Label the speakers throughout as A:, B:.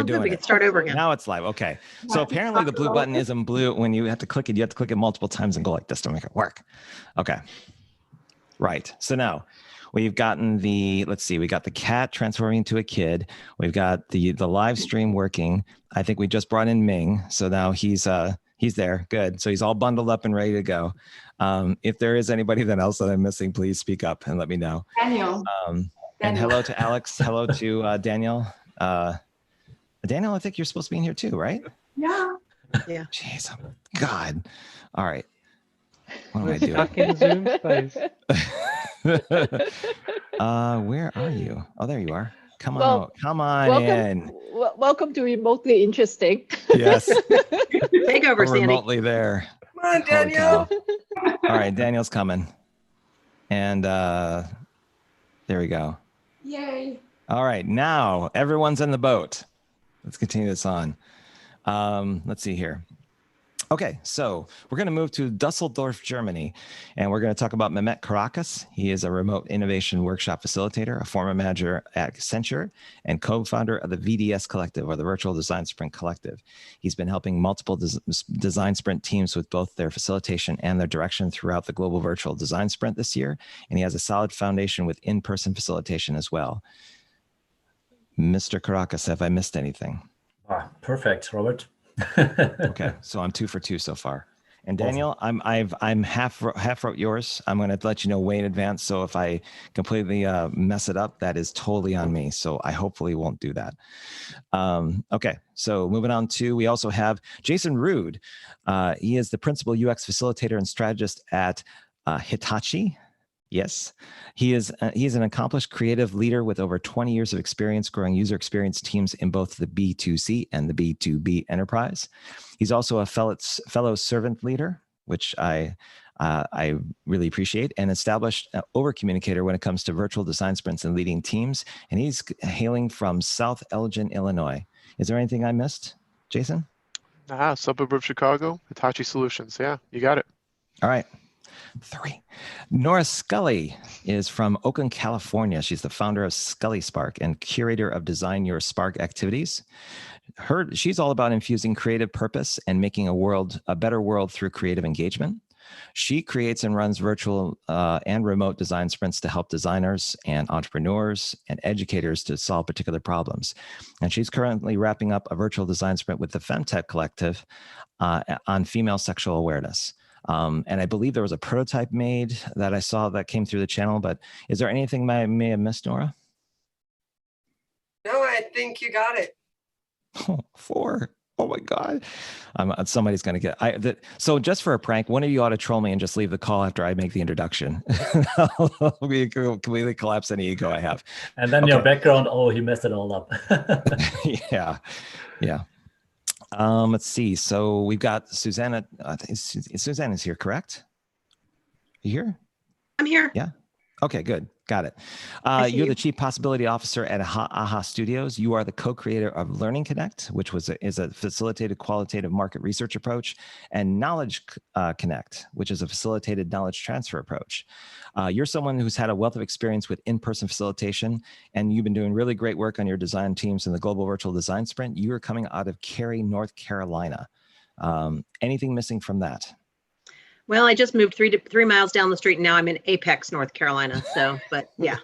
A: We're doing
B: we
A: it.
B: can start over again.
A: Now it's live. Okay. So apparently the blue button isn't blue. When you have to click it, you have to click it multiple times and go like this to make it work. Okay. Right. So now we've gotten the, let's see, we got the cat transforming into a kid. We've got the live stream working. I think we just brought in Ming. So now he's there. Good. So he's all bundled up and ready to go. If there is anybody else that I'm missing, please speak up and let me know.
C: Daniel.
A: And hello to Alex. Hello to Daniel. Daniel, I think you're supposed to be in here too, right?
C: Yeah.
B: Yeah.
A: Jeez, God. All right. What am I doing?
D: Stuck in Zoom space.
A: Where are you? Oh, there you are. Come on in.
E: Welcome to Remotely Interesting.
A: Yes.
B: Take over,
A: We're
B: Sandy.
A: remotely there.
F: Come on, Danielle.
A: All right, Daniel's coming. And there we go.
C: Yay.
A: All right, now everyone's in the boat. Let's continue this on. Let's see here. Okay, so we're going to move to Dusseldorf, Germany, and we're going to talk about Mehmet Karakus. He is a remote innovation workshop facilitator, a former manager at Accenture, and co-founder of the VDS Collective, or the Virtual Design Sprint Collective. He's been helping multiple design sprint teams with both their facilitation and their direction throughout the global virtual design sprint this year, and he has a solid foundation with in-person facilitation as well. Mr. Karakus, have I missed anything?
G: Perfect, Robert.
A: Okay, so I'm 2 for 2 so far. And Daniel, I'm half wrote yours. I'm going to let you know way in advance. So if I completely mess it up, that is totally on me. So I hopefully won't do that. Okay, so moving on to, we also have Jason Ruud. He is the principal UX facilitator and strategist at Hitachi. Yes, he is an accomplished creative leader with over 20 years of experience growing user experience teams in both the B2C and the B2B enterprise. He's also a fellow servant leader, which I really appreciate, and established over communicator when it comes to virtual design sprints and leading teams. And he's hailing from South Elgin, Illinois. Is there anything I missed, Jason?
D: Suburb of Chicago, Hitachi Solutions. Yeah, you got it.
A: All right. 3. Nora Scully is from Oakland, California. She's the founder of Scully Spark and curator of Design Your Spark activities. She's all about infusing creative purpose and making a better world through creative engagement. She creates and runs virtual and remote design sprints to help designers and entrepreneurs and educators to solve particular problems. And she's currently wrapping up a virtual design sprint with the Femtech Collective on female sexual awareness. And I believe there was a prototype made that I saw that came through the channel, but is there anything I may have missed, Nora?
F: No, I think you got it.
A: 4. Oh my God. Somebody's going to get, so just for a prank, one of you ought to troll me and just leave the call after I make the introduction. We completely collapse any ego I have.
G: And then your background, he messed it all up.
A: Yeah. Let's see. So we've got Susanna. Susanna is here, correct? You here? I'm here. Yeah. Okay, good. Got it. You're the Chief Possibility Officer at AHA Studios. You are the co-creator of Learning Connect, which is a facilitated qualitative market research approach, and Knowledge Connect, which is a facilitated knowledge transfer approach. You're someone who's had a wealth of experience with in-person facilitation, and you've been doing really great work on your design teams in the Global Virtual Design Sprint. You are coming out of Cary, North Carolina. Anything missing from that?
B: Well, I just moved 3 miles down the street, and now I'm in Apex, North Carolina. So, but yeah,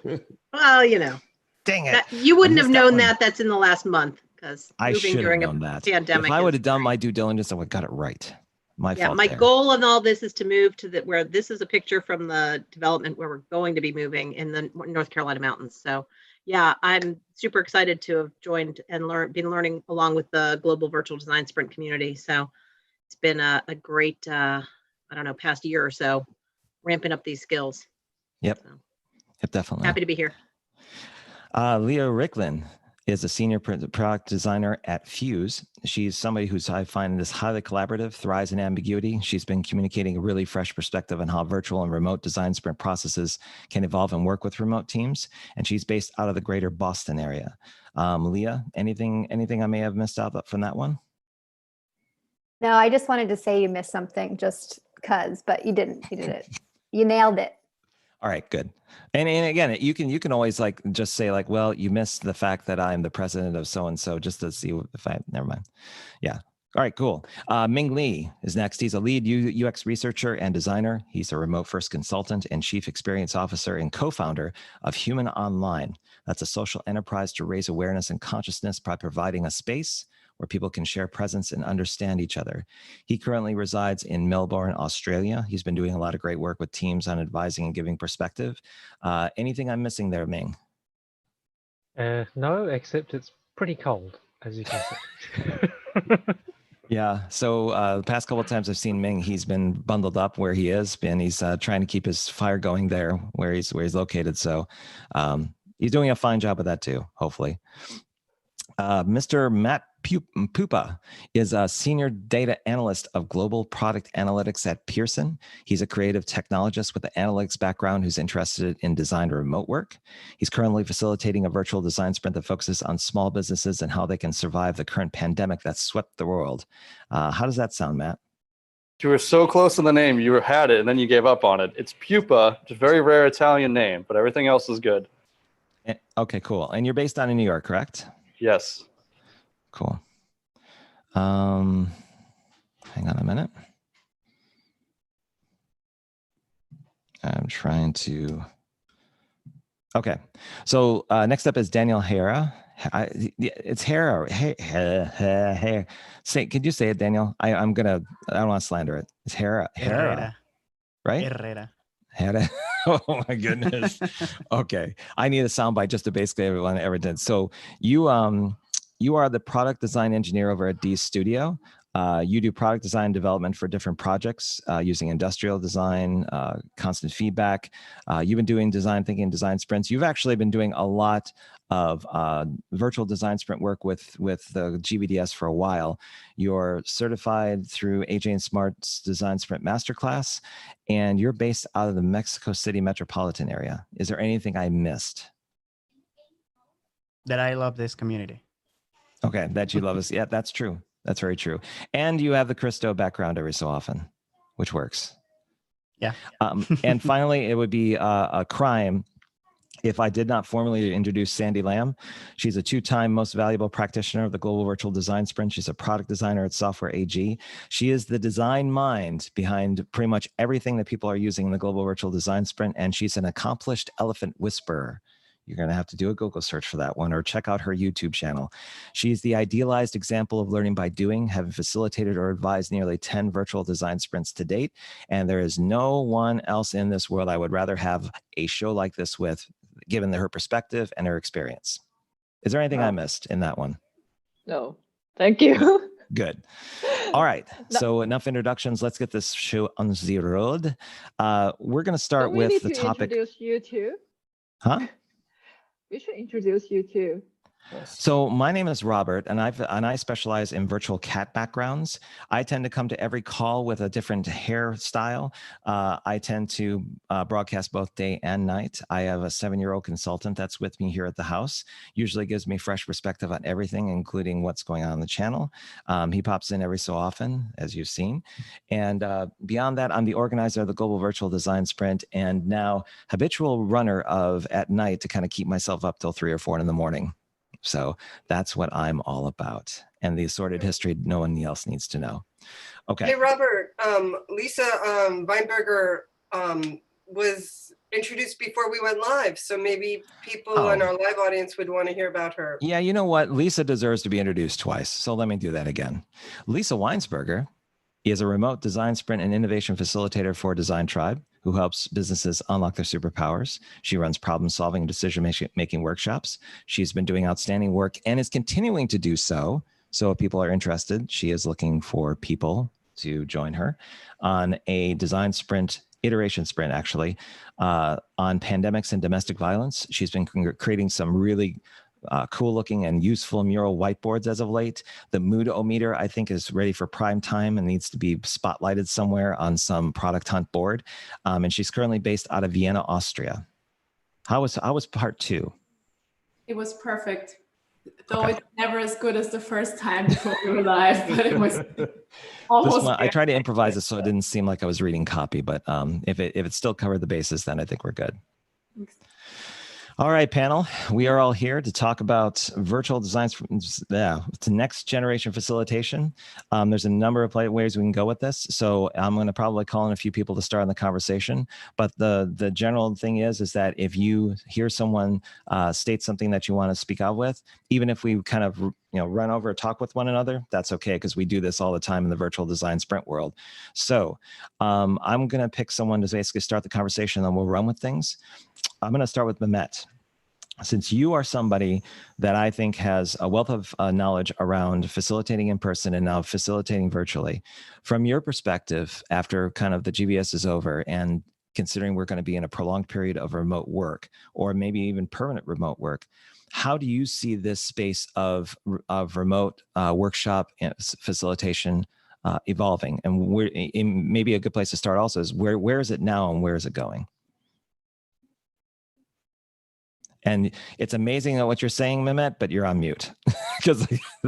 B: well,
A: dang it,
B: you wouldn't have known that. That's in the last month because
A: I should have known that.
B: Pandemic.
A: If I would have done my due diligence, I would have got it right. My fault.
B: My goal in all this is to move to where this is a picture from the development where we're going to be moving in the North Carolina mountains. So, yeah, I'm super excited to have joined and been learning along with the Global Virtual Design Sprint community. So, it's been a great. I don't know, past year or so, ramping up these skills.
A: Yep. Yep, definitely.
B: Happy to be here.
A: Leah Rickland is a senior product designer at Fuse. She's somebody who's, I find, is highly collaborative, thrives in ambiguity. She's been communicating a really fresh perspective on how virtual and remote design sprint processes can evolve and work with remote teams. And she's based out of the greater Boston area. Leah, anything I may have missed out from that one?
H: No, I just wanted to say you missed something just because, but you didn't. You did it. You nailed it.
A: All right, good. And again, you can always like just say like, well, you missed the fact that I'm the president of so and so, just to see if I never mind. Yeah. All right, cool. Ming Lee is next. He's a lead UX researcher and designer. He's a remote first consultant and chief experience officer and co-founder of Human Online. That's a social enterprise to raise awareness and consciousness by providing a space where people can share presence and understand each other. He currently resides in Melbourne, Australia. He's been doing a lot of great work with teams on advising and giving perspective. Anything I'm missing there, Ming?
C: No, except it's pretty cold, as you can see.
A: Yeah. So the past couple of times I've seen Ming, he's been bundled up where he is, and he's trying to keep his fire going there where he's located. So he's doing a fine job of that too, hopefully. Mr. Matt Pupa is a senior data analyst of global product analytics at Pearson. He's a creative technologist with an analytics background who's interested in design and remote work. He's currently facilitating a virtual design sprint that focuses on small businesses and how they can survive the current pandemic that swept the world. How does that sound, Matt?
I: You were so close on the name. You had it, and then you gave up on it. It's Pupa. It's a very rare Italian name, but everything else is good.
A: Okay, cool. And you're based out in New York, correct?
I: Yes.
A: Cool. Hang on a minute. I'm trying to. Okay. So next up is Daniel Hera. It's Hera. Say, could you say it, Daniel? I don't want to slander it. It's Hera.
J: Herrera.
A: Right?
J: Herrera.
A: Hera. Oh my goodness. Okay. I need a soundbite just to basically everyone ever did. So you are the product design engineer over at Dees Studio. You do product design development for different projects using industrial design, constant feedback. You've been doing design thinking, design sprints. You've actually been doing a lot of virtual design sprint work with the GBDS for a while. You're certified through AJ and Smart's Design Sprint Masterclass, and you're based out of the Mexico City metropolitan area. Is there anything I missed?
J: That I love this community.
A: Okay, that you love us. Yeah, that's true. That's very true. And you have the Christo background every so often, which works.
J: Yeah.
A: And finally, it would be a crime if I did not formally introduce Sandy Lam. She's a two-time most valuable practitioner of the Global Virtual Design Sprint. She's a product designer at Software AG. She is the design mind behind pretty much everything that people are using in the Global Virtual Design Sprint, and she's an accomplished elephant whisperer. You're going to have to do a Google search for that one or check out her YouTube channel. She's the idealized example of learning by doing, having facilitated or advised nearly 10 virtual design sprints to date. And there is no one else in this world I would rather have a show like this with, given her perspective and her experience. Is there anything I missed in that one?
E: No, thank you.
A: Good. All right. So enough introductions. Let's get this show on the road. We're going to start with the topic.
E: Introduce you too.
A: Huh?
E: We should introduce you too.
A: So my name is Robert, and I specialize in virtual cat backgrounds. I tend to come to every call with a different hairstyle. I tend to broadcast both day and night. I have a 7-year-old consultant that's with me here at the house. Usually gives me fresh perspective on everything, including what's going on the channel. He pops in every so often, as you've seen. And beyond that, I'm the organizer of the Global Virtual Design Sprint, and now habitual runner of at night to kind of keep myself up till 3 or 4 in the morning. So that's what I'm all about. And the assorted history no one else needs to know. Okay.
F: Hey, Robert, Lisa Weinberger was introduced before we went live. So maybe people in our live audience would want to hear about her.
A: Yeah, you know what? Lisa deserves to be introduced twice. So let me do that again. Lisa Weinsberger is a remote design sprint and innovation facilitator for Design Tribe, who helps businesses unlock their superpowers. She runs problem-solving and decision-making workshops. She's been doing outstanding work and is continuing to do so. So if people are interested, she is looking for people to join her on a design sprint, iteration sprint actually, on pandemics and domestic violence. She's been creating some really cool looking and useful mural whiteboards as of late. The mood-o-meter, I think, is ready for prime time and needs to be spotlighted somewhere on some product hunt board. And she's currently based out of Vienna, Austria. How was part 2?
K: It was perfect. Though it's never as good as the first time before we were live, but it was.
F: Almost
A: one, I
F: there.
A: tried to improvise it so it didn't seem like I was reading copy, but if it still covered the bases, then I think we're good. All right, panel. We are all here to talk about virtual designs to next generation facilitation. There's a number of ways we can go with this. So I'm going to probably call in a few people to start on the conversation. But the general thing is that if you hear someone state something that you want to speak out with, even if we kind of run over and talk with one another, that's okay, because we do this all the time in the virtual design sprint world. So I'm going to pick someone to basically start the conversation, and then we'll run with things. I'm going to start with Mehmet. Since you are somebody that I think has a wealth of knowledge around facilitating in person and now facilitating virtually, from your perspective, after kind of the GBS is over and considering we're going to be in a prolonged period of remote work or maybe even permanent remote work, how do you see this space of remote workshop and facilitation evolving? And maybe a good place to start also is where is it now and where is it going? And it's amazing what you're saying, Mehmet, but you're on mute because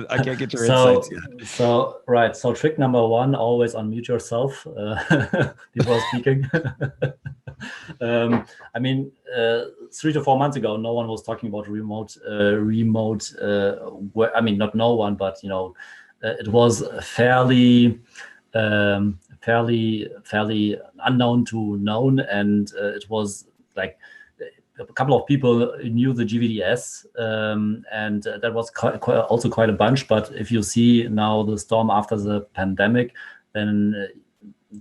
A: I can't get your insights yet.
G: So trick number one, always unmute yourself before speaking. I mean, 3 to 4 months ago, no one was talking about remote. I mean, not no one, but it was fairly unknown to known, and it was like a couple of people knew the GVDS, and that was also quite a bunch. But if you see now the storm after the pandemic, then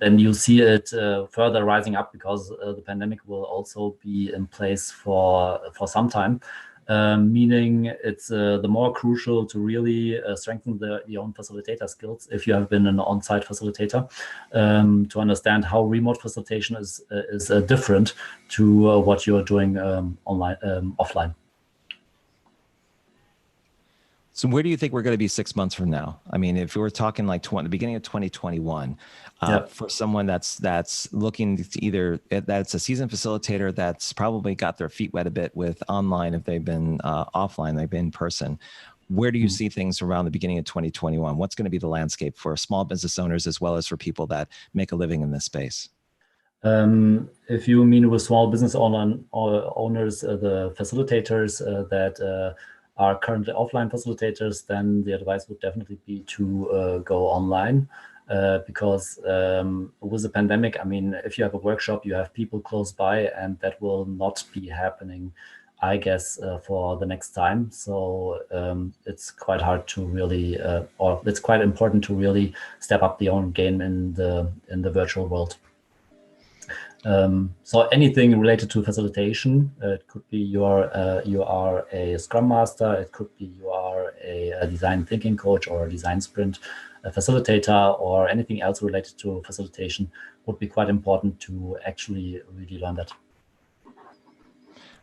G: you see it further rising up, because the pandemic will also be in place for some time. Meaning it's the more crucial to really strengthen your own facilitator skills if you have been an on-site facilitator, to understand how remote facilitation is different to what you're doing offline.
A: So where do you think we're going to be 6 months from now? I mean, if we're talking like the beginning of 2021, for someone that's looking to that's a seasoned facilitator that's probably got their feet wet a bit with online, if they've been offline, they've been in person, where do you see things around the beginning of 2021? What's going to be the landscape for small business owners as well as for people that make a living in this space?
G: If you mean with small business owners, the facilitators that are currently offline facilitators, then the advice would definitely be to go online, because with the pandemic, I mean, if you have a workshop, you have people close by, and that will not be happening, I guess, for the next time. So it's quite hard to really, or it's quite important to really step up the own game in the virtual world. So anything related to facilitation, it could be you are a Scrum Master, it could be you are a design thinking coach or a design sprint facilitator, or anything else related to facilitation, would be quite important to actually really learn that.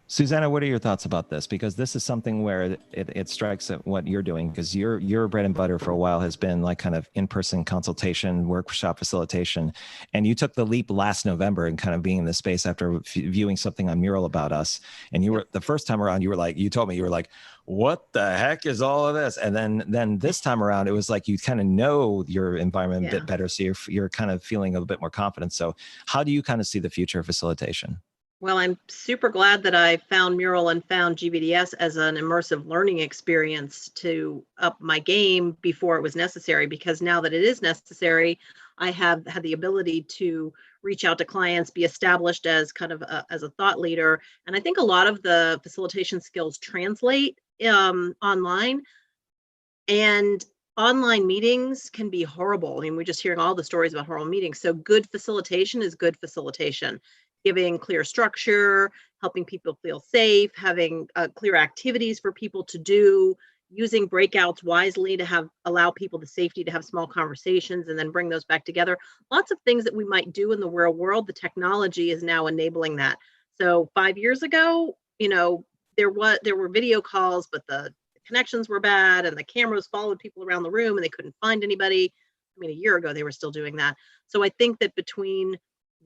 A: Susanna, what are your thoughts about this? Because this is something where it strikes at what you're doing, because your bread and butter for a while has been like kind of in-person consultation, workshop facilitation. And you took the leap last November and kind of being in this space after viewing something on Mural about us. And you were, the first time around, you told me, you were like, what the heck is all of this? And then this time around, it was like you kind of know your environment a bit better. So you're kind of feeling a bit more confident. So how do you kind of see the future of facilitation?
B: Well, I'm super glad that I found Mural and found GVDS as an immersive learning experience to up my game before it was necessary, because now that it is necessary, I have had the ability to reach out to clients, be established as kind of as a thought leader. And I think a lot of the facilitation skills translate online, and online meetings can be horrible. I mean, we're just hearing all the stories about horrible meetings. So good facilitation is good facilitation. Giving clear structure, helping people feel safe, having clear activities for people to do, using breakouts wisely to allow people the safety to have small conversations and then bring those back together. Lots of things that we might do in the real world, the technology is now enabling that. So 5 years ago, there were video calls, but the connections were bad and the cameras followed people around the room and they couldn't find anybody. I mean, a year ago, they were still doing that. So I think that between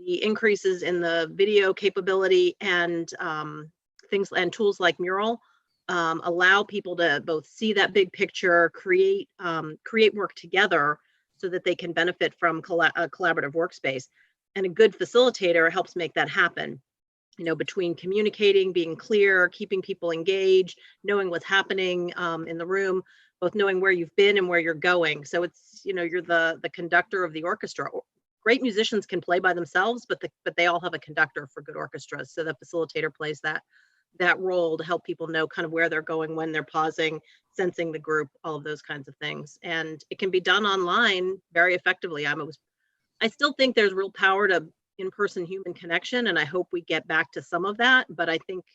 B: the increases in the video capability and things and tools like Mural allow people to both see that big picture, create work together so that they can benefit from a collaborative workspace. And a good facilitator helps make that happen, between communicating, being clear, keeping people engaged, knowing what's happening in the room, both knowing where you've been and where you're going. So it's, you're the conductor of the orchestra. Great musicians can play by themselves, but they all have a conductor for good orchestras. So the facilitator plays that role to help people know kind of where they're going, when they're pausing, sensing the group, all of those kinds of things. And it can be done online very effectively. I still think there's real power to in-person human connection, and I hope we get back to some of that. But I think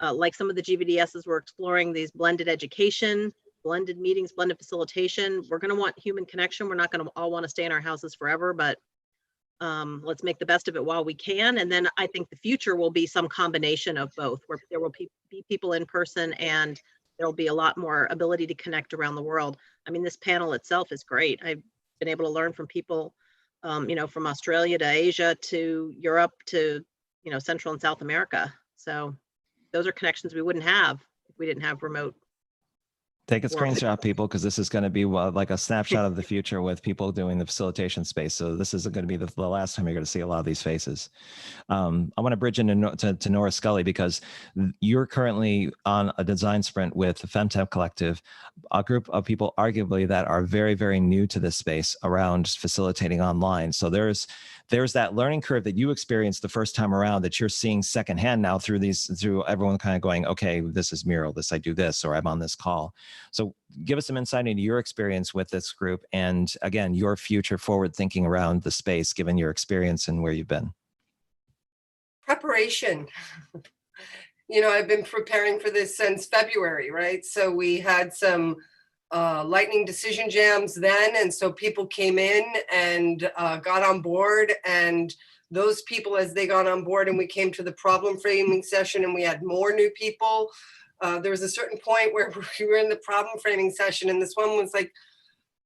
B: like some of the GVDSs, we're exploring these blended education, blended meetings, blended facilitation. We're going to want human connection. We're not going to all want to stay in our houses forever, but let's make the best of it while we can. And then I think the future will be some combination of both, where there will be people in person and there'll be a lot more ability to connect around the world. I mean, this panel itself is great. I've been able to learn from people, from Australia to Asia to Europe to, Central and South America. So those are connections we wouldn't have if we didn't have remote.
A: Take a screenshot, people, because this is going to be like a snapshot of the future with people doing the facilitation space. So this isn't going to be the last time you're going to see a lot of these faces. I want to bridge into to Nora Scully, because you're currently on a design sprint with the Femtech Collective, a group of people arguably that are very, very new to this space around facilitating online. So there's that learning curve that you experienced the first time around that you're seeing secondhand now through everyone kind of going, okay, this is Mural, I do this, or I'm on this call. So give us some insight into your experience with this group, and again, your future forward thinking around the space, given your experience and where you've been.
F: Preparation. I've been preparing for this since February, right? So we had some lightning decision jams then, and so people came in and got on board, and those people, as they got on board and we came to the problem framing session and we had more new people, there was a certain point where we were in the problem framing session and this one was like,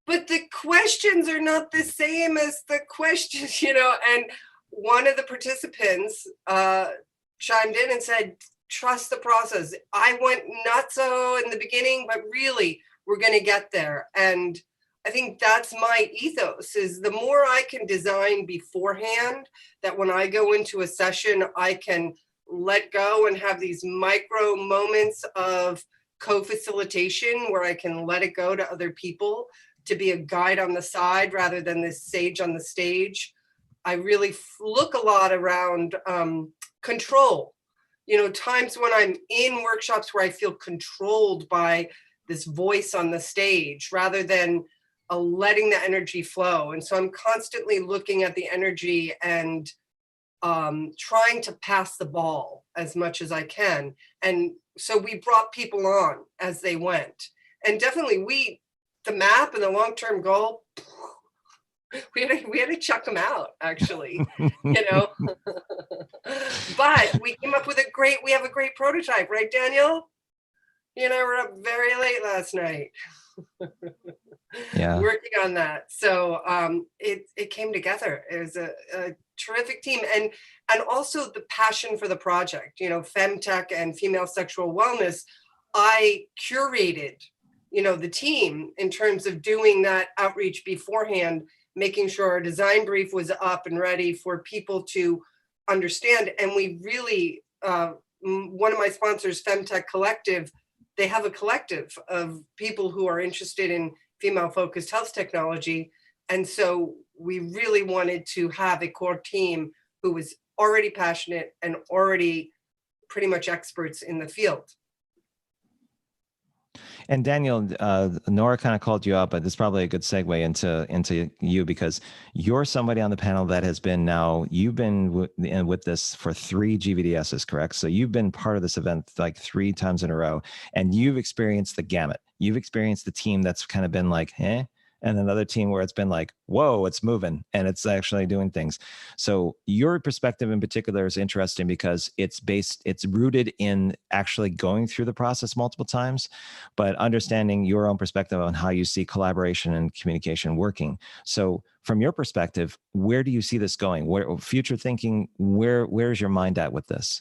F: but the questions are not the same as the questions, and one of the participants chimed in and said, trust the process. I went nutso in the beginning, but really we're going to get there. And I think that's my ethos, is the more I can design beforehand, that when I go into a session, I can let go and have these micro moments of co-facilitation where I can let it go to other people to be a guide on the side rather than this sage on the stage. I really look a lot around control. Times when I'm in workshops where I feel controlled by this voice on the stage rather than letting the energy flow. And so I'm constantly looking at the energy and trying to pass the ball as much as I can. And so we brought people on as they went. And definitely the map and the long-term goal, we had to chuck them out, actually, But we came up with we have a great prototype, right, Daniel? You and I were up very late last night.
A: Yeah.
F: Working on that. So it came together. It was a terrific team. And also the passion for the project, Femtech and female sexual wellness. I curated, the team in terms of doing that outreach beforehand, making sure our design brief was up and ready for people to understand. And we really, one of my sponsors, Femtech Collective, they have a collective of people who are interested in female-focused health technology. And so we really wanted to have a core team who was already passionate and already pretty much experts in the field.
A: And Daniel, Nora kind of called you out, but this is probably a good segue into you, because you're somebody on the panel that has been you've been with this for 3 GVDSs, correct? So you've been part of this event like 3 times in a row, and you've experienced the gamut. You've experienced the team that's kind of been like, eh, and another team where it's been like, whoa, it's moving and it's actually doing things. So your perspective in particular is interesting because it's rooted in actually going through the process multiple times, but understanding your own perspective on how you see collaboration and communication working. So from your perspective, where do you see this going? Where future thinking, where's your mind at with this?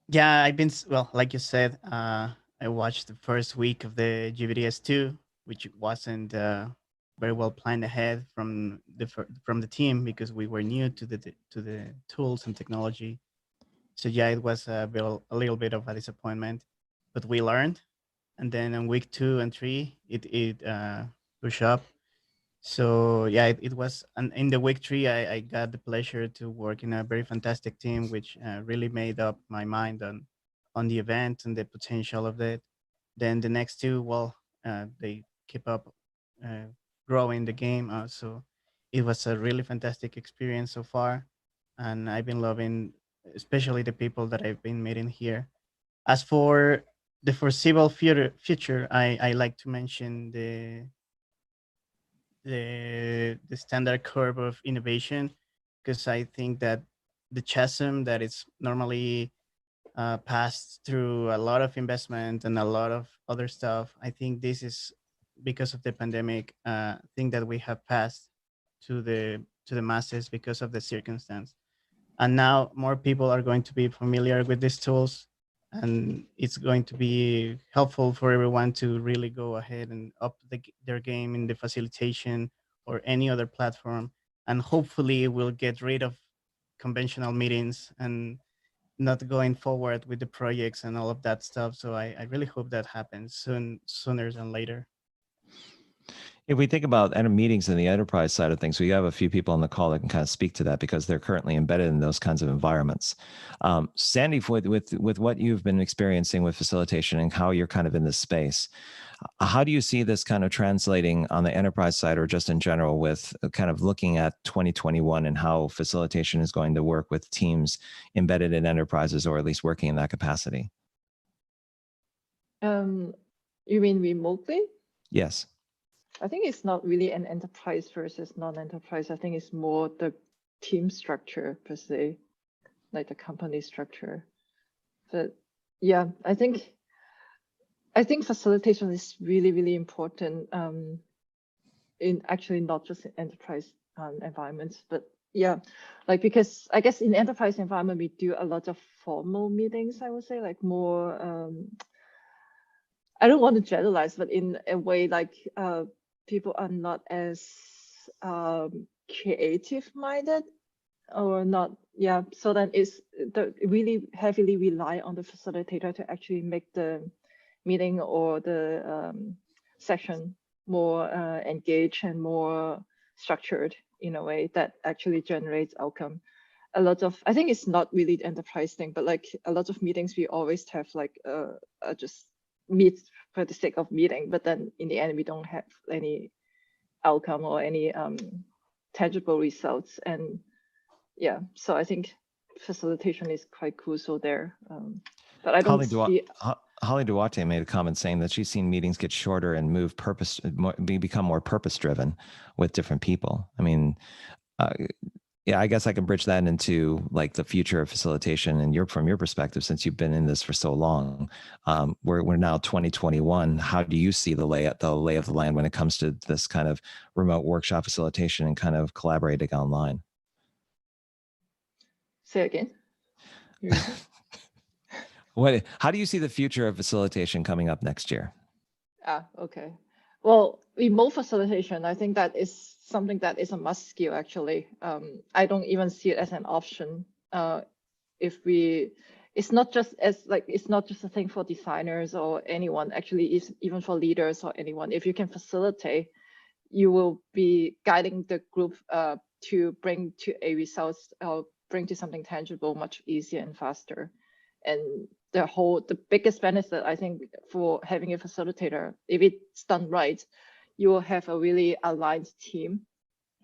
J: Yeah, I've been, well, like you said, I watched the first week of the GVDS2, which wasn't very well planned ahead from the team because we were new to the tools and technology. So yeah, it was a little bit of a disappointment, but we learned. And then on week 2 and 3, it pushed up. So yeah, it was, and in the week 3, I got the pleasure to work in a very fantastic team, which really made up my mind on the event and the potential of it. Then the next 2, well, they keep up growing the game. So it was a really fantastic experience so far, and I've been loving, especially the people that I've been meeting here. As for the foreseeable future, I like to mention the standard curve of innovation, because I think that the chasm that is normally passed through a lot of investment and a lot of other stuff, I think this is because of the pandemic thing that we have passed to the masses because of the circumstance. And now more people are going to be familiar with these tools, and it's going to be helpful for everyone to really go ahead and up their game in the facilitation or any other platform. And hopefully we'll get rid of conventional meetings and not going forward with the projects and all of that stuff. So I really hope that happens sooner than later.
A: If we think about meetings in the enterprise side of things, we have a few people on the call that can kind of speak to that because they're currently embedded in those kinds of environments. Sandy, with what you've been experiencing with facilitation and how you're kind of in this space, how do you see this kind of translating on the enterprise side or just in general with kind of looking at 2021 and how facilitation is going to work with teams embedded in enterprises or at least working in that capacity?
E: You mean remotely?
A: Yes.
E: I think it's not really an enterprise versus non-enterprise. I think it's more the team structure per se, like the company structure. But yeah, I think facilitation is really, really important in actually not just in enterprise environments, but yeah, like because I guess in enterprise environment, we do a lot of formal meetings, I would say, like more, I don't want to generalize, but in a way like people are not as creative minded or not. Yeah. So then it's really heavily rely on the facilitator to actually make the meeting or the session more engaged and more structured in a way that actually generates outcome. I think it's not really the enterprise thing, but like a lot of meetings, we always have like just meet for the sake of meeting, but then in the end, we don't have any outcome or any tangible results. And yeah, so I think facilitation is quite crucial there. But I don't see.
A: Holly Duarte made a comment saying that she's seen meetings get shorter and become more purpose-driven with different people. I mean, yeah, I guess I can bridge that into like the future of facilitation and from your perspective, since you've been in this for so long. We're now 2021. How do you see the lay of the land when it comes to this kind of remote workshop facilitation and kind of collaborating online?
E: Say again.
A: How do you see the future of facilitation coming up next year?
E: Okay. Well, remote facilitation, I think that is something that is a must skill actually. I don't even see it as an option. It's not just a thing for designers or anyone, actually it's even for leaders or anyone. If you can facilitate, you will be guiding the group to bring to a result or bring to something tangible much easier and faster. And the biggest benefit, I think, for having a facilitator, if it's done right, you will have a really aligned team.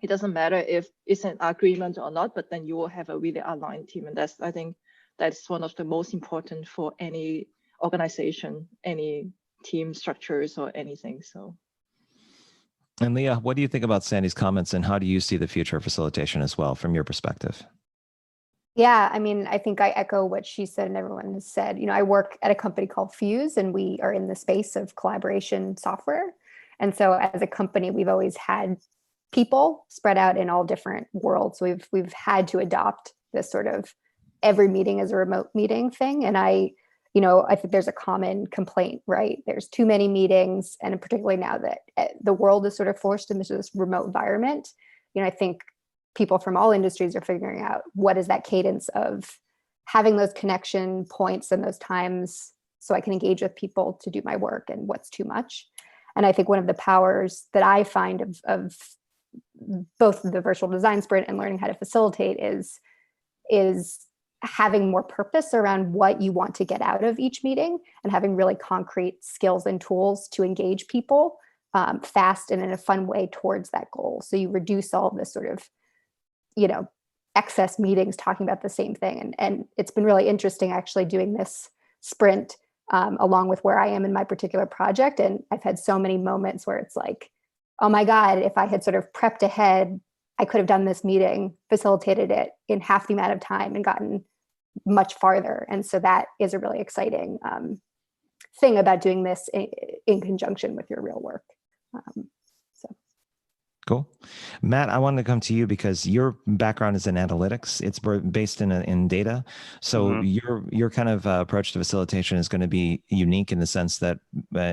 E: It doesn't matter if it's an agreement or not, but then you will have a really aligned team. And I think that's one of the most important for any organization, any team structures or anything. So.
A: And Leah, what do you think about Sandy's comments, and how do you see the future of facilitation as well from your perspective?
H: Yeah, I mean, I think I echo what she said and everyone has said. You know, I work at a company called Fuse, and we are in the space of collaboration software. And so as a company, we've always had people spread out in all different worlds. So we've had to adopt this sort of every meeting is a remote meeting thing. And I I think there's a common complaint, right? There's too many meetings, and particularly now that the world is sort of forced into this remote environment, I think people from all industries are figuring out what is that cadence of having those connection points and those times so I can engage with people to do my work, and what's too much. And I think one of the powers that I find of both the virtual design sprint and learning how to facilitate is having more purpose around what you want to get out of each meeting, and having really concrete skills and tools to engage people fast and in a fun way towards that goal. So you reduce all of this sort of, excess meetings talking about the same thing. And it's been really interesting actually doing this sprint along with where I am in my particular project. And I've had so many moments where it's like, oh my God, if I had sort of prepped ahead, I could have done this meeting, facilitated it in half the amount of time, and gotten much farther. And so that is a really exciting thing about doing this in conjunction with your real work.
A: Cool. Matt, I wanted to come to you because your background is in analytics. It's based in data. So your kind of approach to facilitation is going to be unique in the sense that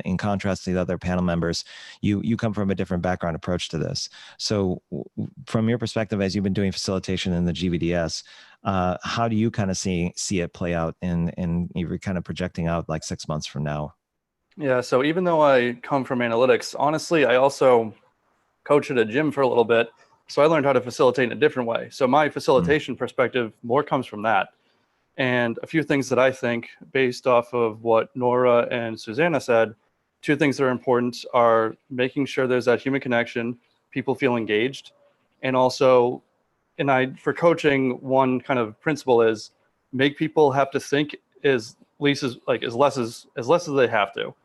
A: in contrast to the other panel members, you come from a different background approach to this. So from your perspective, as you've been doing facilitation in the GVDS, how do you kind of see it play out in you're kind of projecting out like 6 months from now?
I: Yeah, so even though I come from analytics, honestly, I also coach at a gym for a little bit. So I learned how to facilitate in a different way. So my facilitation perspective more comes from that. And a few things that I think, based off of what Nora and Susanna said, 2 things that are important are making sure there's that human connection, people feel engaged, and also, for coaching, one kind of principle is make people have to think as less as they have to.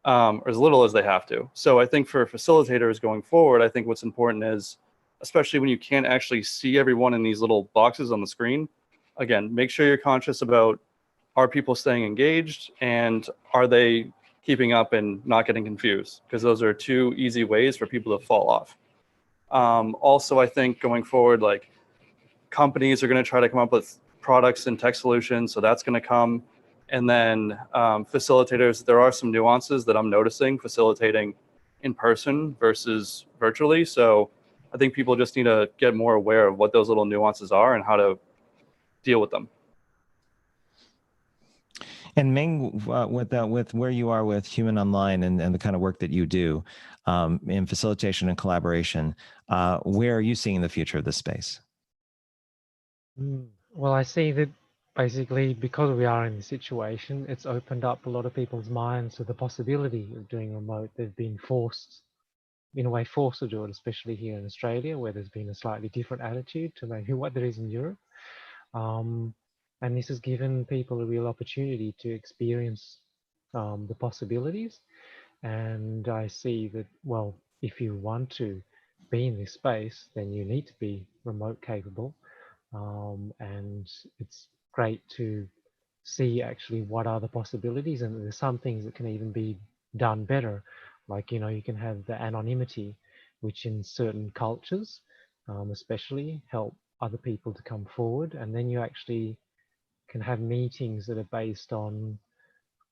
I: Or as little as they have to. So I think for facilitators going forward, I think what's important is, especially when you can't actually see everyone in these little boxes on the screen, again, make sure you're conscious about, are people staying engaged, and are they keeping up and not getting confused? Because those are 2 easy ways for people to fall off. Also, I think going forward, like, companies are going to try to come up with products and tech solutions. So that's going to come. And then facilitators, there are some nuances that I'm noticing facilitating in person versus virtually. So I think people just need to get more aware of what those little nuances are and how to deal with them.
A: And Ming, with where you are with Human Online and the kind of work that you do in facilitation and collaboration, where are you seeing the future of this space?
C: Well, I see that basically because we are in this situation, it's opened up a lot of people's minds to the possibility of doing remote. They've been forced to do it, especially here in Australia, where there's been a slightly different attitude to maybe what there is in Europe. And this has given people a real opportunity to experience the possibilities. And I see that, well, if you want to be in this space, then you need to be remote capable. And it's great to see actually what are the possibilities, and there's some things that can even be done better. Like, you can have the anonymity, which in certain cultures, especially, help other people to come forward. And then you actually can have meetings that are based on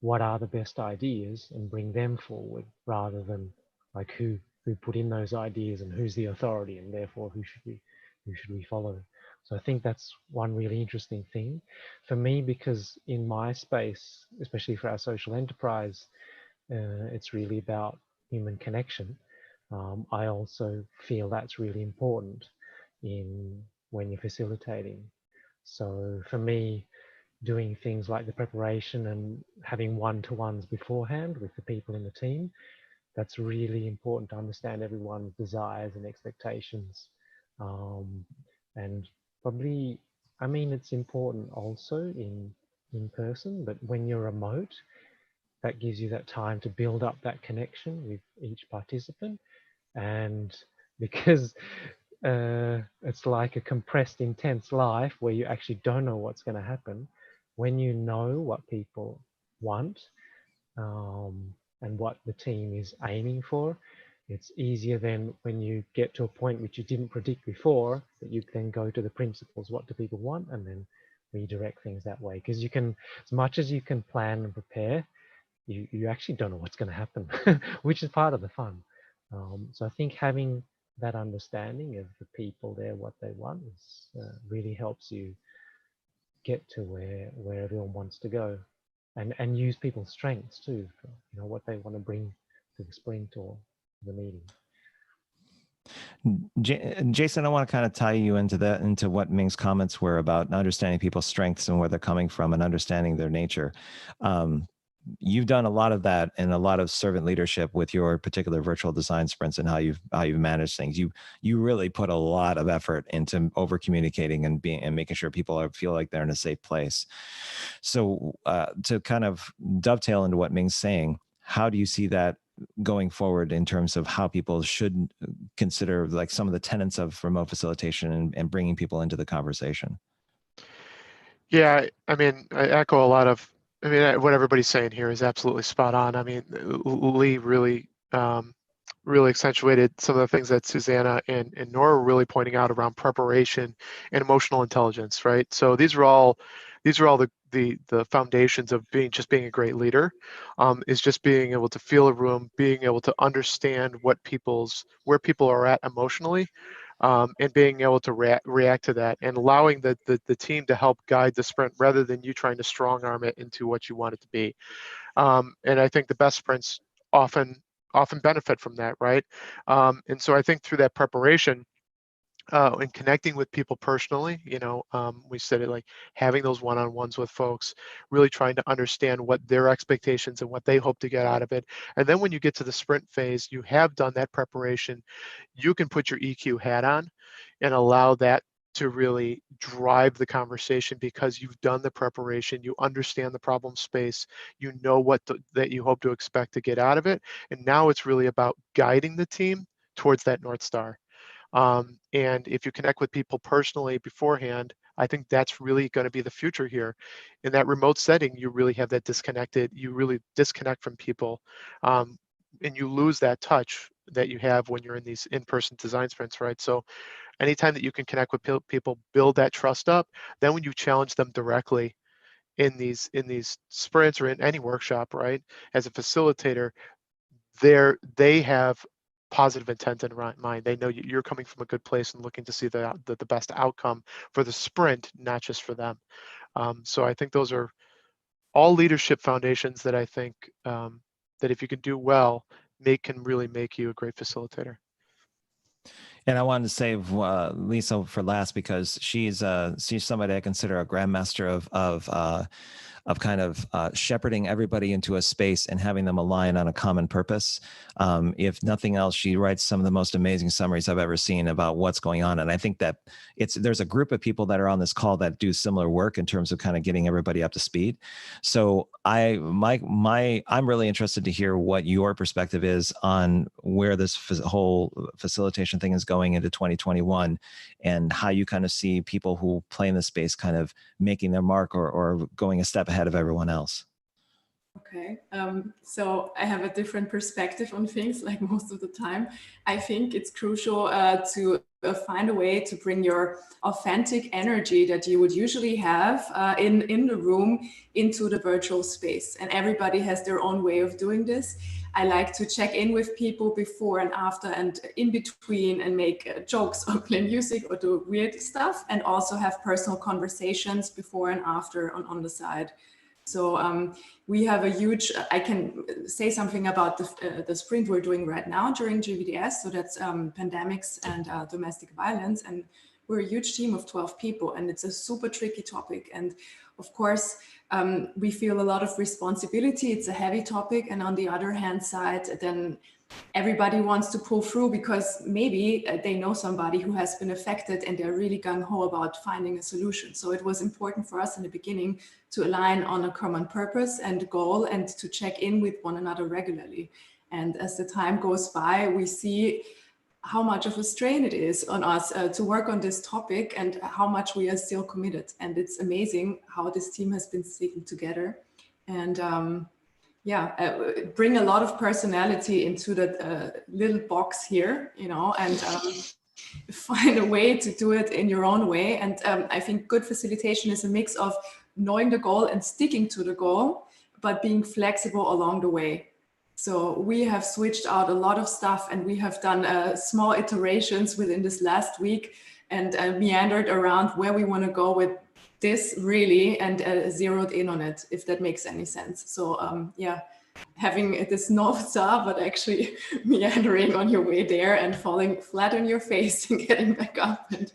C: what are the best ideas and bring them forward, rather than like who put in those ideas and who's the authority, and therefore who should we follow. So I think that's one really interesting thing for me, because in my space, especially for our social enterprise, it's really about human connection. I also feel that's really important when you're facilitating. So for me, doing things like the preparation and having one-to-ones beforehand with the people in the team, that's really important to understand everyone's desires and expectations. And probably, it's important also in person, but when you're remote, that gives you that time to build up that connection with each participant. And because it's like a compressed, intense life where you actually don't know what's going to happen, when you know what people want and what the team is aiming for, it's easier than when you get to a point which you didn't predict before, that you then go to the principles, what do people want, and then redirect things that way, because you can, as much as you can plan and prepare, you actually don't know what's going to happen, which is part of the fun. So I think having that understanding of the people there, what they want, is really helps you get to where everyone wants to go, and use people's strengths too, for, you know, what they want to bring to the sprint or the meeting.
A: Jason, I want to kind of tie you into what Ming's comments were about understanding people's strengths and where they're coming from and understanding their nature. You've done a lot of that and a lot of servant leadership with your particular virtual design sprints and how you've managed things. You really put a lot of effort into over communicating and making sure people feel like they're in a safe place. So to kind of dovetail into what Ming's saying, how do you see that going forward in terms of how people should consider like some of the tenets of remote facilitation and bringing people into the conversation?
D: Yeah, I mean, I echo a lot of, I mean, what everybody's saying here is absolutely spot on. I mean, Lee really, really accentuated some of the things that Susanna and Nora were really pointing out around preparation and emotional intelligence, right? So these are all the foundations of being a great leader, is just being able to feel a room, being able to understand where people are at emotionally, and being able to react to that, and allowing the team to help guide the sprint rather than you trying to strong arm it into what you want it to be. And I think the best sprints often benefit from that, right? And so I think through that preparation, and connecting with people personally, you know, we said it, like having those one-on-ones with folks, really trying to understand what their expectations and what they hope to get out of it. And then when you get to the sprint phase, you have done that preparation, you can put your EQ hat on and allow that to really drive the conversation, because you've done the preparation, you understand the problem space, you know that you hope to expect to get out of it. And now it's really about guiding the team towards that North Star. And if you connect with people personally beforehand, I think that's really going to be the future here. In that remote setting, you really have that you really disconnect from people, and you lose that touch that you have when you're in these in-person design sprints, right? So anytime that you can connect with people, build that trust up, then when you challenge them directly in these sprints or in any workshop, right, as a facilitator, they have positive intent in mind. They know you're coming from a good place and looking to see the best outcome for the sprint, not just for them. So I think those are all leadership foundations that I think that if you can do well, can really make you a great facilitator.
A: And I wanted to save Lisa for last, because she's somebody I consider a grandmaster of kind of shepherding everybody into a space and having them align on a common purpose. If nothing else, she writes some of the most amazing summaries I've ever seen about what's going on. And I think that there's a group of people that are on this call that do similar work in terms of kind of getting everybody up to speed. So I'm really interested to hear what your perspective is on where this whole facilitation thing is going into 2021, and how you kind of see people who play in the space kind of making their mark or going a step ahead of everyone else.
K: Okay, so I have a different perspective on things, like most of the time. I think it's crucial to find a way to bring your authentic energy that you would usually have in the room into the virtual space. And everybody has their own way of doing this. I like to check in with people before and after and in between, and make jokes or play music or do weird stuff, and also have personal conversations before and after on the side. So we have a huge, I can say something about the sprint we're doing right now during GVDS. So that's pandemics and domestic violence. And we're a huge team of 12 people, and it's a super tricky topic. And of course, we feel a lot of responsibility. It's a heavy topic. And on the other hand side, then everybody wants to pull through because maybe they know somebody who has been affected and they're really gung-ho about finding a solution. So it was important for us in the beginning to align on a common purpose and goal, and to check in with one another regularly. And as the time goes by, we see how much of a strain it is on us to work on this topic, and how much we are still committed. And it's amazing how this team has been sticking together. And bring a lot of personality into that little box here, you know, and find a way to do it in your own way. And I think good facilitation is a mix of knowing the goal and sticking to the goal, but being flexible along the way. So we have switched out a lot of stuff, and we have done small iterations within this last week, and meandered around where we want to go with this really, and zeroed in on it, if that makes any sense. So yeah, having this North Star, but actually meandering on your way there and falling flat on your face and getting back up and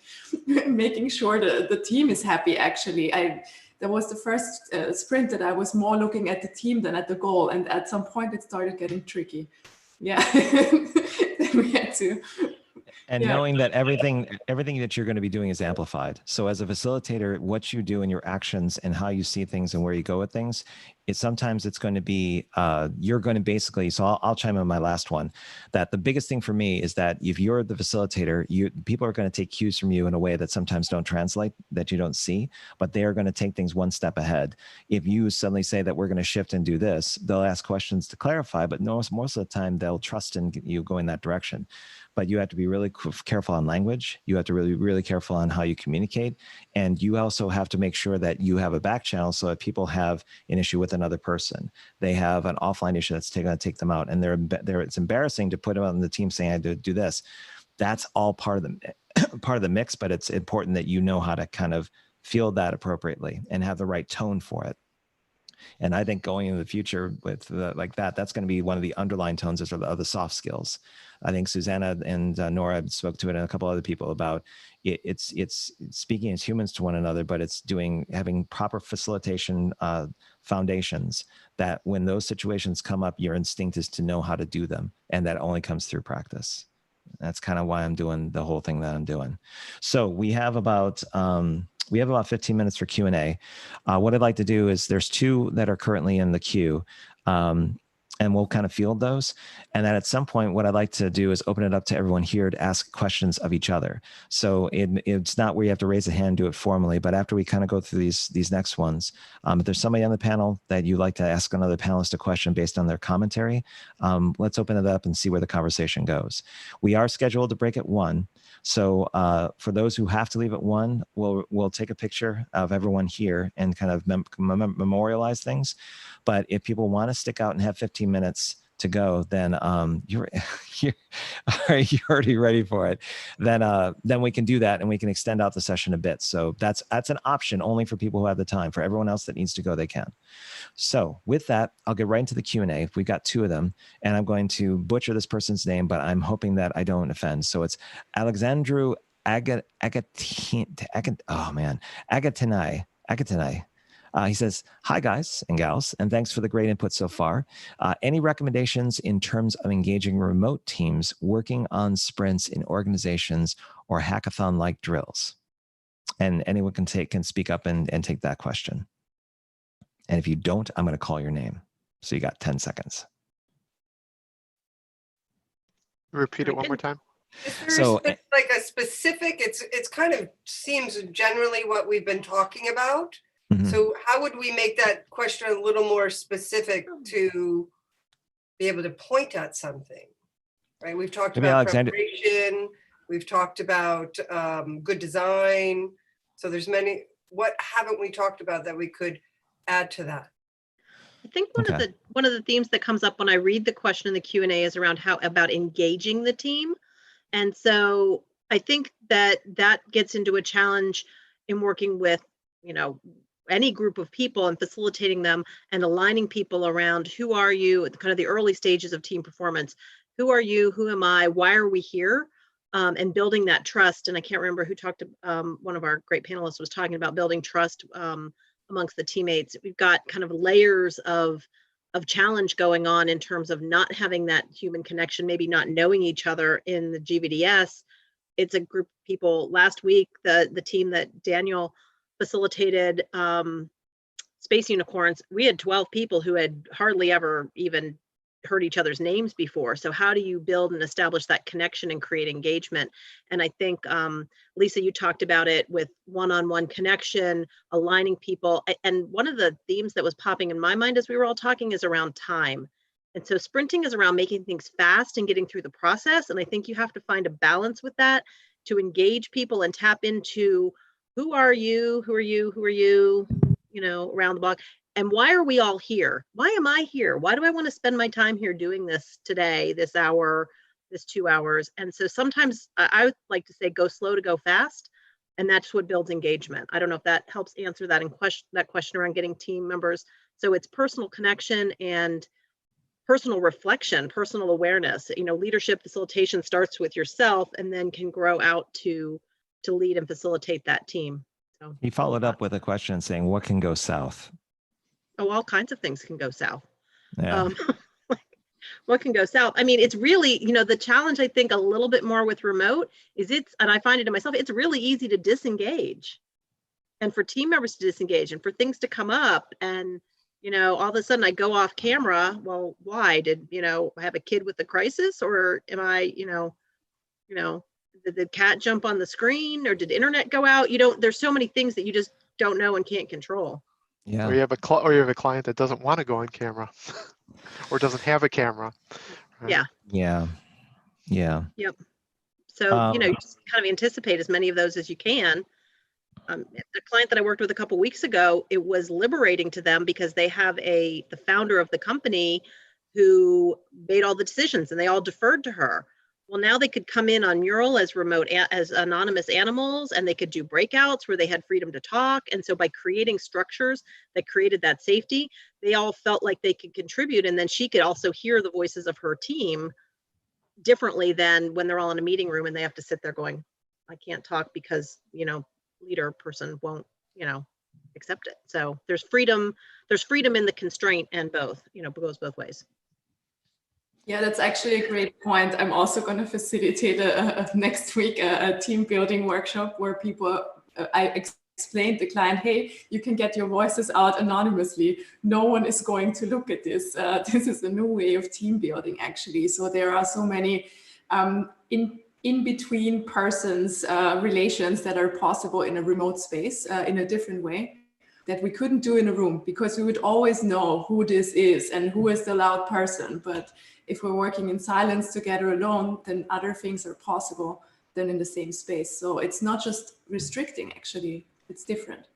K: making sure that the team is happy. Actually, that was the first sprint that I was more looking at the team than at the goal. And at some point it started getting tricky. Yeah, then we had to.
A: And knowing that everything that you're going to be doing is amplified. So as a facilitator, what you do and your actions and how you see things and where you go with things, sometimes it's going to be, you're going to basically, so I'll chime in on my last one, that the biggest thing for me is that if you're the facilitator, people are going to take cues from you in a way that sometimes don't translate, that you don't see, but they are going to take things one step ahead. If you suddenly say that we're going to shift and do this, they'll ask questions to clarify, but most of the time they'll trust in you going that direction. But you have to be really careful on language. You have to really careful on how you communicate. And you also have to make sure that you have a back channel so that people have an issue with another person. They have an offline issue that's going to take them out. And it's embarrassing to put them on the team saying, I do this. That's all part of the mix, but it's important that you know how to kind of field that appropriately and have the right tone for it. And I think going into the future with like that's going to be one of the underlying tones of the soft skills. I think Susanna and Nora spoke to it, and a couple other people about it. It's speaking as humans to one another, but it's having proper facilitation foundations that when those situations come up, your instinct is to know how to do them. And that only comes through practice. That's kind of why I'm doing the whole thing that I'm doing. So we have about 15 minutes for Q&A. What I'd like to do is there's 2 that are currently in the queue, and we'll kind of field those. And then at some point, what I'd like to do is open it up to everyone here to ask questions of each other. So it's not where you have to raise a hand, do it formally, but after we kind of go through these next ones, if there's somebody on the panel that you'd like to ask another panelist a question based on their commentary, let's open it up and see where the conversation goes. We are scheduled to break at 1. So for those who have to leave at 1, we'll take a picture of everyone here and kind of memorialize things. But if people want to stick out and have 15 minutes to go, then you're already ready for it. Then we can do that, and we can extend out the session a bit. So that's an option only for people who have the time. For everyone else that needs to go, they can. So with that, I'll get right into the Q&A. We've got 2 of them, and I'm going to butcher this person's name, but I'm hoping that I don't offend. So it's Alexandru Agatinai. He says, hi, guys and gals, and thanks for the great input so far. Any recommendations in terms of engaging remote teams working on sprints in organizations or hackathon-like drills? And anyone can speak up and take that question. And if you don't, I'm going to call your name. So you got 10 seconds.
D: Repeat it one more time.
F: Is there like a specific, it's kind of seems generally what we've been talking about. So how would we make that question a little more specific to be able to point at something, right? We've talked about preparation, we've talked about good design. So there's many, what haven't we talked about that we could add to that?
B: I think one of the themes that comes up when I read the question in the Q&A is around about engaging the team. And so I think that gets into a challenge in working with, any group of people and facilitating them and aligning people around who are you at kind of the early stages of team performance. Who are you? Who am I? Why are we here? And building that trust. And I can't remember who talked to, one of our great panelists was talking about building trust amongst the teammates. We've got kind of layers of challenge going on in terms of not having that human connection, maybe not knowing each other in the GVDS. It's a group of people. Last week, the team that Daniel facilitated, Space Unicorns, we had 12 people who had hardly ever even heard each other's names before. So how do you build and establish that connection and create engagement? And I think, Lisa, you talked about it with one-on-one connection, aligning people. And one of the themes that was popping in my mind as we were all talking is around time. And so sprinting is around making things fast and getting through the process. And I think you have to find a balance with that to engage people and tap into who are you, you know, around the block. And why are we all here? Why am I here? Why do I want to spend my time here doing this today, this hour, this 2 hours? And so sometimes I would like to say, go slow to go fast. And that's what builds engagement. I don't know if that helps answer that question around getting team members. So it's personal connection and personal reflection, personal awareness. You know, leadership facilitation starts with yourself and then can grow out to lead and facilitate that team. So
A: He followed up with a question saying, what can go south?
B: oh, all kinds of things can go south.
A: Yeah.
B: What can go south? I mean, it's really, you know, the challenge, I think, a little bit more with remote is and I find it in myself, it's really easy to disengage and for team members to disengage and for things to come up. And, you know, all of a sudden I go off camera. Well, why? Did, you know, I have a kid with a crisis, or am I, you know, did the cat jump on the screen, or did the internet go out? You don't, there's so many things that you just don't know and can't control.
A: Yeah.
D: Or you have a client that doesn't want to go on camera or doesn't have a camera. Right?
B: Yeah.
A: Yeah. Yeah.
B: Yep. So, you know, you just kind of anticipate as many of those as you can. The client that I worked with a couple of weeks ago, it was liberating to them because they have the founder of the company who made all the decisions and they all deferred to her. Well, now they could come in on Mural as as anonymous animals, and they could do breakouts where they had freedom to talk. And so by creating structures that created that safety, they all felt like they could contribute. And then she could also hear the voices of her team differently than when they're all in a meeting room and they have to sit there going, I can't talk because, you know, leader person won't, you know, accept it. So there's freedom in the constraint, and both, you know, goes both ways.
K: Yeah, that's actually a great point. I'm also going to facilitate next week a team building workshop where people, I explained to the client, hey, you can get your voices out anonymously. No one is going to look at this. This is a new way of team building, actually. So there are so many in between persons relations that are possible in a remote space in a different way that we couldn't do in a room, because we would always know who this is and who is the loud person. But if we're working in silence together alone, then other things are possible than in the same space. So it's not just restricting, actually, it's different.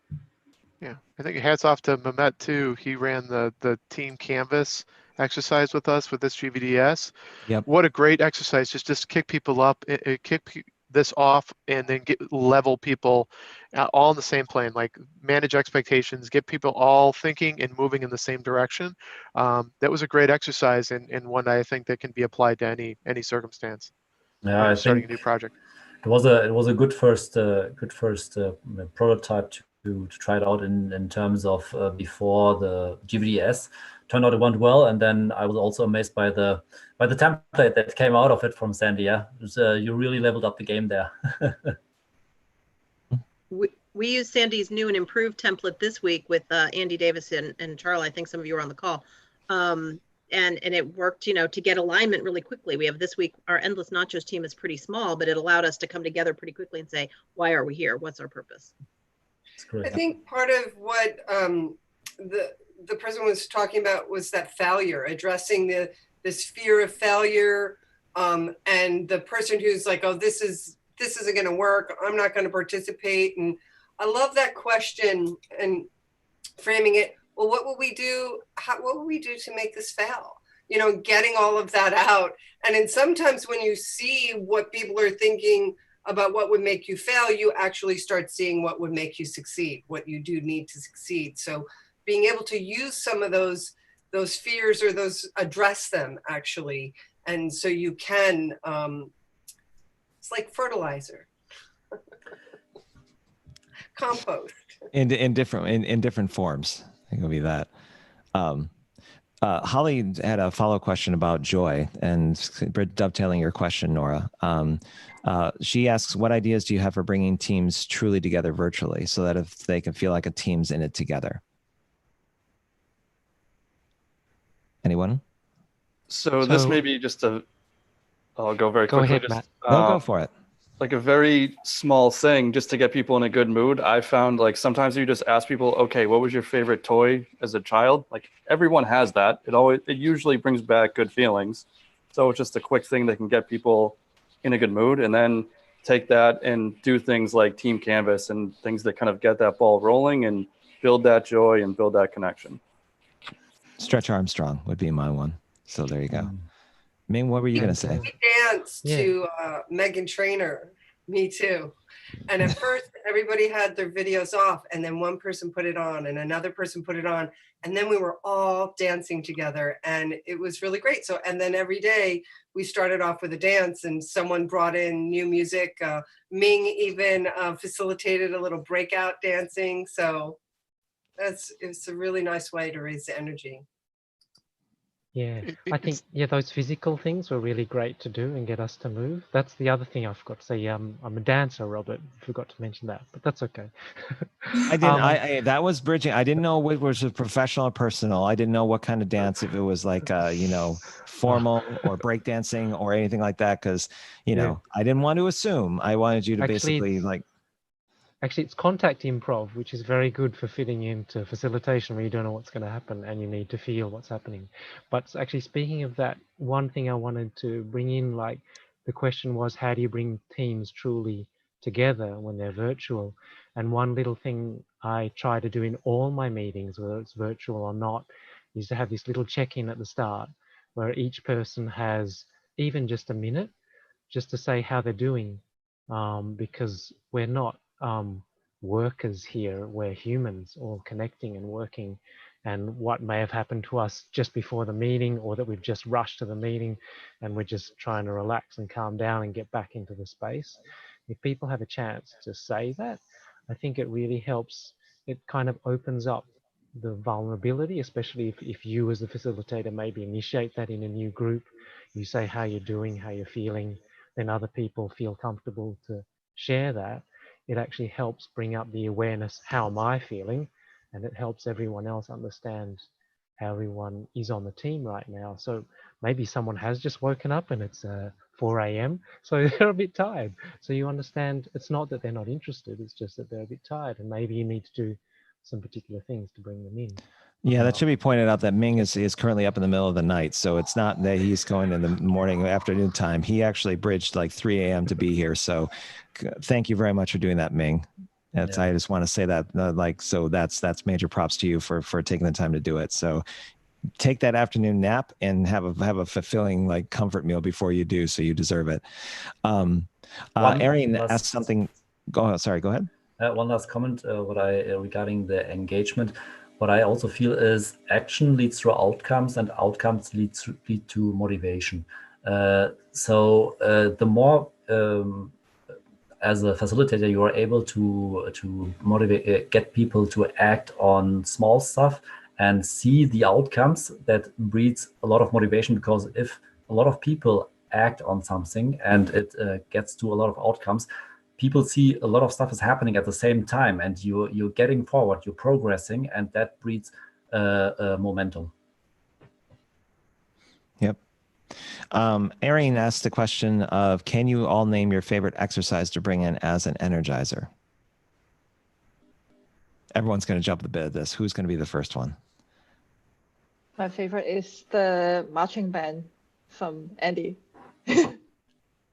D: Yeah, I think hats off to Mehmet too. He ran the team canvas exercise with us with this GVDS.
A: Yep.
D: What a great exercise, just kick people up, kick this off, and then level people all in the same plane, like manage expectations, get people all thinking and moving in the same direction. That was a great exercise, and one I think that can be applied to any circumstance.
G: Yeah, I
D: starting
G: think
D: a new project.
G: It was a good first prototype to try it out in terms of before the GVDS. Turned out it went well, and then I was also amazed by the template that came out of it from Sandy. Yeah, you really leveled up the game there.
B: We used Sandy's new and improved template this week with Andy Davis and Charlie. I think some of you were on the call. And it worked, you know, to get alignment really quickly. We have this week, our Endless Nachos team is pretty small, but it allowed us to come together pretty quickly and say, why are we here? What's our purpose?
F: I think part of what the person was talking about was that failure, addressing this fear of failure, and the person who's like, oh, this isn't going to work, I'm not going to participate. And I love that question and framing it. Well, what will we do? What will we do to make this fail? You know, getting all of that out. And then sometimes when you see what people are thinking about what would make you fail, you actually start seeing what would make you succeed, what you do need to succeed. So being able to use some of those fears or address them actually. And so you can, it's like fertilizer, compost. In
A: different forms. I think it'll be that. Holly had a follow question about joy, and dovetailing your question, Nora. She asks, what ideas do you have for bringing teams truly together virtually so that if they can feel like a team's in it together? Anyone?
I: So this may be just I'll go very quickly.
C: Go ahead, Matt.
A: No, go for it.
I: Like a very small thing just to get people in a good mood. I found like sometimes you just ask people, okay, what was your favorite toy as a child? Like everyone has that. It usually brings back good feelings. So it's just a quick thing that can get people in a good mood. And then take that and do things like Team Canvas and things that kind of get that ball rolling and build that joy and build that connection.
A: Stretch Armstrong would be my one. So there you go. Ming, what were you going to say?
F: We danced to Meghan Trainor. Me too. And at first, everybody had their videos off, and then one person put it on, and another person put it on, and then we were all dancing together, and it was really great. So, and then every day we started off with a dance, and someone brought in new music. Ming even facilitated a little breakout dancing. So it's a really nice way to raise the energy.
C: Yeah, I think those physical things were really great to do and get us to move. That's the other thing I forgot to say. I'm a dancer, Robert. Forgot to mention that, but that's okay.
A: I didn't. That was bridging. I didn't know what was professional or personal. I didn't know what kind of dance, if it was like formal or breakdancing or anything like that. Because I didn't want to assume. I wanted you to basically like.
C: Actually, it's contact improv, which is very good for fitting into facilitation where you don't know what's going to happen and you need to feel what's happening. But actually, speaking of that, one thing I wanted to bring in, like the question was, how do you bring teams truly together when they're virtual? And one little thing I try to do in all my meetings, whether it's virtual or not, is to have this little check-in at the start where each person has even just a minute just to say how they're doing, because we're not workers here, we're humans all connecting and working, and what may have happened to us just before the meeting, or that we've just rushed to the meeting and we're just trying to relax and calm down and get back into the space. If people have a chance to say that, I think it really helps. It kind of opens up the vulnerability, especially if you as the facilitator maybe initiate that in a new group. You say how you're doing, how you're feeling, then other people feel comfortable to share that. It actually helps bring up the awareness, how am I feeling? And it helps everyone else understand how everyone is on the team right now. So maybe someone has just woken up and it's 4 a.m. So they're a bit tired. So you understand it's not that they're not interested, it's just that they're a bit tired, and maybe you need to do some particular things to bring them in.
A: Yeah, that should be pointed out that Ming is currently up in the middle of the night. So it's not that he's going in the morning or afternoon time. He actually bridged like 3 a.m. to be here. So thank you very much for doing that, Ming. I just want to say that that's major props to you for taking the time to do it. So take that afternoon nap and have a fulfilling like comfort meal before you do. So you deserve it. Arian asked something. Go ahead.
G: One last comment regarding the engagement. What I also feel is action leads to outcomes, and outcomes lead to motivation. So the more as a facilitator you are able to motivate, get people to act on small stuff and see the outcomes, that breeds a lot of motivation. Because if a lot of people act on something and it gets to a lot of outcomes, people see a lot of stuff is happening at the same time, and you're getting forward, you're progressing, and that breeds momentum.
A: Yep. Arian asked the question of, can you all name your favorite exercise to bring in as an energizer? Everyone's going to jump the bit of this. Who's going to be the first one?
E: My favorite is the marching band from Andy.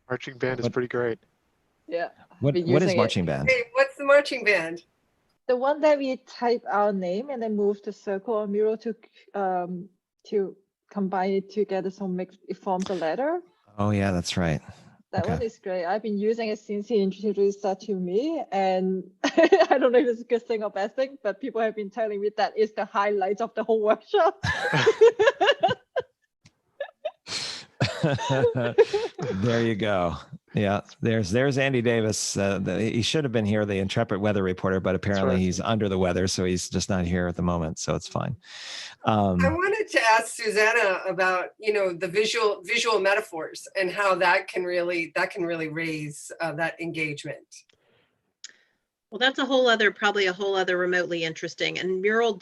D: Marching band is pretty great.
E: Yeah.
A: What is marching band?
F: Hey, what's the marching band?
E: The one that we type our name and then move the circle or mural to combine it together, so it forms a letter.
A: Oh yeah, that's right.
E: That one is great. I've been using it since he introduced that to me, and I don't know if it's a good thing or bad thing, but people have been telling me that is the highlight of the whole workshop.
A: There you go. Yeah, there's Andy Davis. He should have been here, the intrepid weather reporter, but apparently he's under the weather, so he's just not here at the moment. So it's fine.
F: I wanted to ask Susanna about the visual metaphors and how that can really raise that engagement.
B: Well, that's probably a whole other remotely interesting. And Mural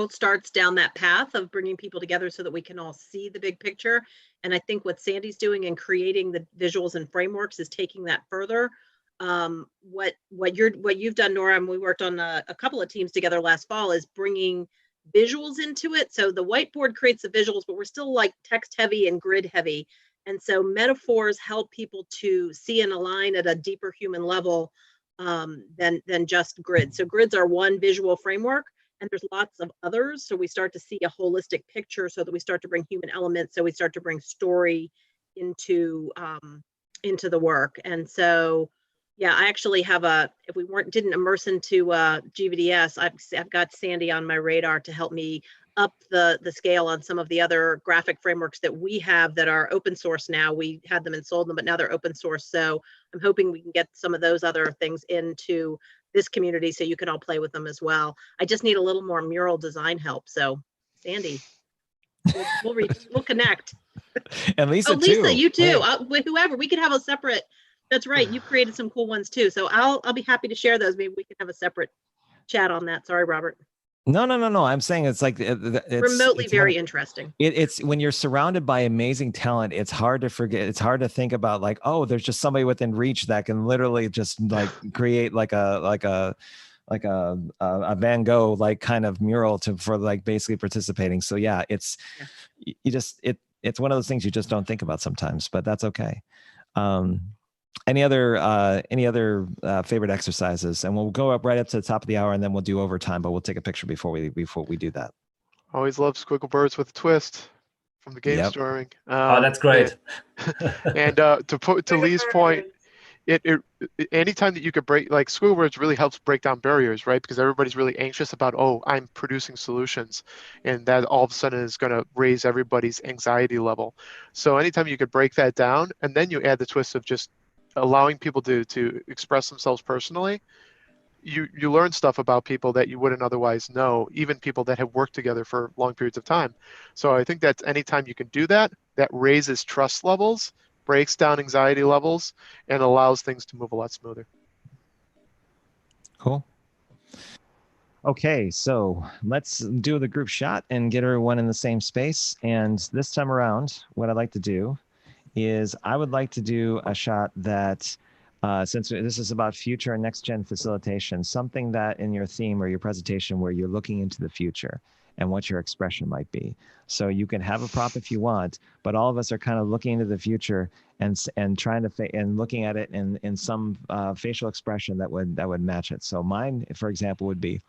B: starts down that path of bringing people together so that we can all see the big picture. And I think what Sandy's doing in creating the visuals and frameworks is taking that further. What you've done, Nora, and we worked on a couple of teams together last fall, is bringing visuals into it. So the whiteboard creates the visuals, but we're still like text heavy and grid heavy. And so metaphors help people to see and align at a deeper human level than just grids. So grids are one visual framework, and there's lots of others. So we start to see a holistic picture, so that we start to bring human elements. So we start to bring story into the work. And so, yeah, I actually have if we didn't immerse into GVDS, I've got Sandy on my radar to help me up the scale on some of the other graphic frameworks that we have that are open source now. We had them and sold them, but now they're open source. So I'm hoping we can get some of those other things into this community so you can all play with them as well. I just need a little more mural design help. So Sandy, we'll connect.
A: And Lisa,
B: oh, Lisa,
A: too.
B: you too.
A: Hey.
B: With whoever, we could have a separate. That's right. You created some cool ones too. So I'll be happy to share those. Maybe we can have a separate chat on that. Sorry, Robert.
A: No. I'm saying it's like it's
B: remotely very
A: hard.
B: interesting.
A: It's when you're surrounded by amazing talent, it's hard to forget. It's hard to think about like, oh, there's just somebody within reach that can literally just like create like a Van Gogh like kind of mural for like basically participating. So yeah, it's one of those things you just don't think about sometimes, but that's okay. Any other favorite exercises? And we'll go up right up to the top of the hour, and then we'll do overtime, but we'll take a picture before we do that.
D: Always love squiggle birds with a twist from the game storming.
G: Oh, that's great.
D: And to Lee's point, it anytime that you could break, like squiggle birds really helps break down barriers, right? Because everybody's really anxious about, oh, I'm producing solutions, and that all of a sudden is going to raise everybody's anxiety level. So anytime you could break that down, and then you add the twist of just allowing people to express themselves personally, you learn stuff about people that you wouldn't otherwise know, even people that have worked together for long periods of time. So I think that anytime you can do that, that raises trust levels, breaks down anxiety levels, and allows things to move a lot smoother.
A: Cool. Okay, so let's do the group shot and get everyone in the same space. And this time around, what I'd like to do is I would like to do a shot that, since this is about future and next gen facilitation, something that in your theme or your presentation where you're looking into the future and what your expression might be. So you can have a prop if you want, but all of us are kind of looking into the future and trying to and looking at it in some facial expression that would match it. So mine, for example, would be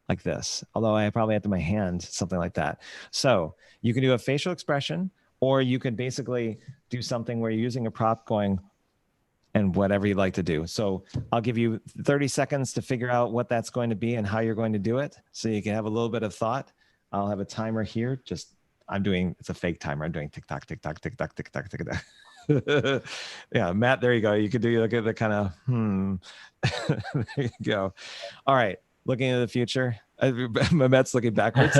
A: like this, although I probably have to my hand, something like that. So you can do a facial expression, or you could basically do something where you're using a prop going and whatever you'd like to do. So I'll give you 30 seconds to figure out what that's going to be and how you're going to do it. So you can have a little bit of thought. I'll have a timer here. It's a fake timer. I'm doing tick tock, tick tock, tick tock, tick tock, tick tock. Yeah, Matt, there you go. You could do the kind of, there you go. All right, looking into the future. Mehmet's looking backwards.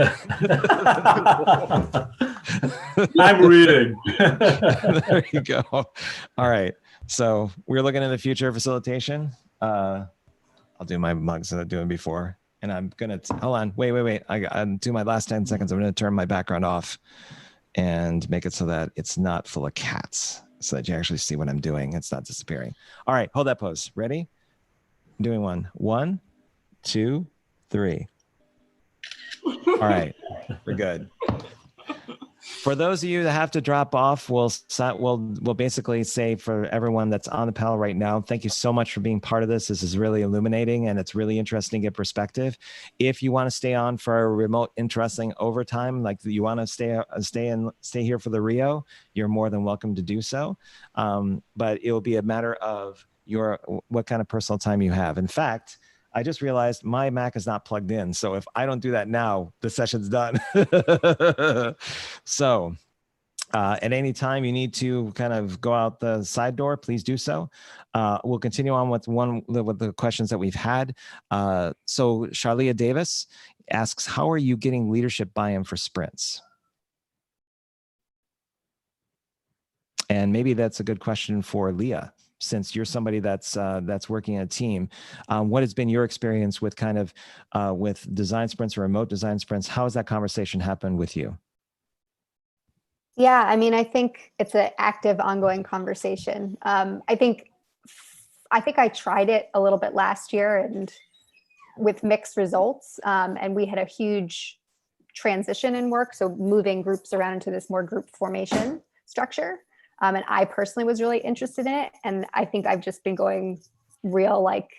G: I'm reading.
A: There you go. All right. So we're looking in the future of facilitation. I'll do my mugs that I'm doing before. And I'm going to, hold on, wait. I'm doing my last 10 seconds. I'm going to turn my background off and make it so that it's not full of cats, so that you actually see what I'm doing. It's not disappearing. All right, hold that pose. Ready? I'm doing one. 1, 2, 3. All right, we're good. For those of you that have to drop off, we'll basically say for everyone that's on the panel right now, thank you so much for being part of this. This is really illuminating, and it's really interesting to get perspective. If you want to stay on for a remote, interesting overtime, like you want to stay here for the Rio, you're more than welcome to do so. But it will be a matter of what kind of personal time you have. In fact, I just realized my Mac is not plugged in. So if I don't do that now, the session's done. So at any time you need to kind of go out the side door, please do so. We'll continue on with the questions that we've had. So Charlia Davis asks, how are you getting leadership buy-in for sprints? And maybe that's a good question for Leah, since you're somebody that's working in a team. What has been your experience with kind of with design sprints or remote design sprints? How has that conversation happened with you?
H: Yeah, I mean, I think it's an active, ongoing conversation. I think I tried it a little bit last year and with mixed results. And we had a huge transition in work, so moving groups around into this more group formation structure. And I personally was really interested in it. And I think I've just been going real like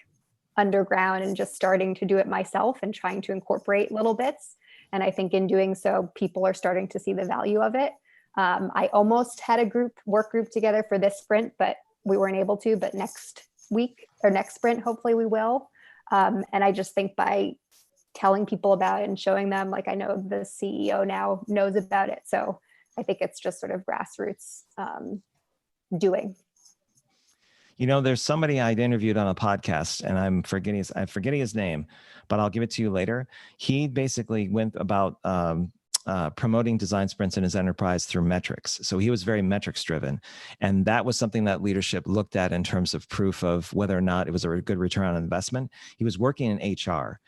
H: underground and just starting to do it myself and trying to incorporate little bits. And I think in doing so, people are starting to see the value of it. I almost had a work group together for this sprint, but we weren't able to, but next week or next sprint, hopefully we will. And I just think by telling people about it and showing them, like I know the CEO now knows about it. So I think it's just sort of grassroots doing.
A: You know, there's somebody I'd interviewed on a podcast, and I'm forgetting his name, but I'll give it to you later. He basically went about promoting design sprints in his enterprise through metrics. So he was very metrics driven. And that was something that leadership looked at in terms of proof of whether or not it was a good return on investment. He was working in HR.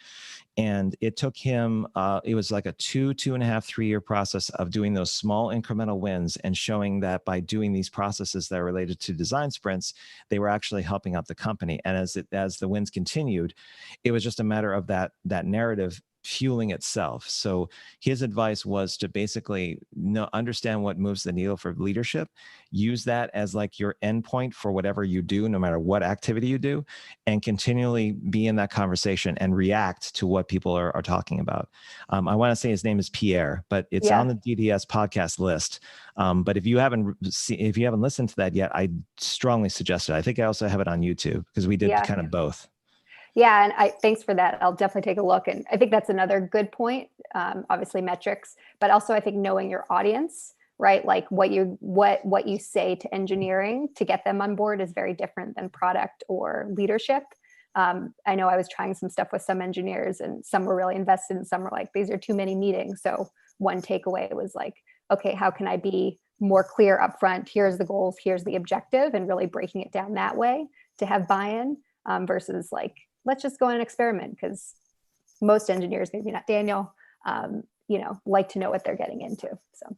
A: And it took him, it was like a 2.5, 3 year process of doing those small incremental wins and showing that by doing these processes that are related to design sprints, they were actually helping out the company. And as the wins continued, it was just a matter of that narrative fueling itself. So his advice was to basically understand what moves the needle for leadership, use that as like your endpoint for whatever you do, no matter what activity you do, and continually be in that conversation and react to what people are talking about. I want to say his name is Pierre, but it's on the DDS podcast list. But if you haven't listened to that yet, I strongly suggest it. I think I also have it on YouTube because we did kind of both.
H: Yeah, and thanks for that. I'll definitely take a look. And I think that's another good point. Obviously metrics, but also I think knowing your audience, right? Like what you say to engineering to get them on board is very different than product or leadership. I know I was trying some stuff with some engineers and some were really invested and some were like, these are too many meetings. So one takeaway was like, okay, how can I be more clear upfront? Here's the goals, here's the objective, and really breaking it down that way to have buy-in versus like, let's just go on an experiment, because most engineers, maybe not Daniel, like to know what they're getting into. So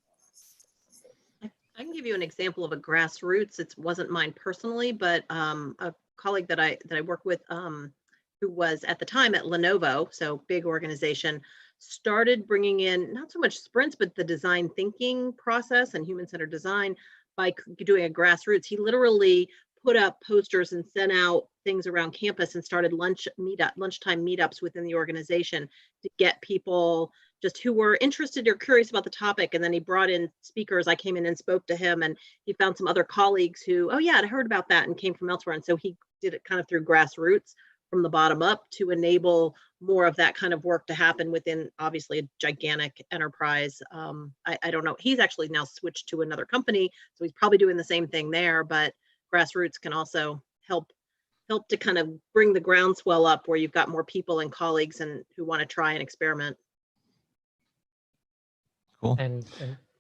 B: I can give you an example of a grassroots. It wasn't mine personally, but a colleague that I work with who was at the time at Lenovo, so big organization, started bringing in not so much sprints, but the design thinking process and human-centered design by doing a grassroots. He literally put up posters and sent out things around campus and started lunchtime meetups within the organization to get people just who were interested or curious about the topic. And then he brought in speakers. I came in and spoke to him, and he found some other colleagues who, oh yeah, I'd heard about that and came from elsewhere. And so he did it kind of through grassroots from the bottom up to enable more of that kind of work to happen within obviously a gigantic enterprise. I don't know. He's actually now switched to another company, so he's probably doing the same thing there, but grassroots can also help to kind of bring the groundswell up where you've got more people and colleagues and who want to try and experiment.
A: Cool.
C: And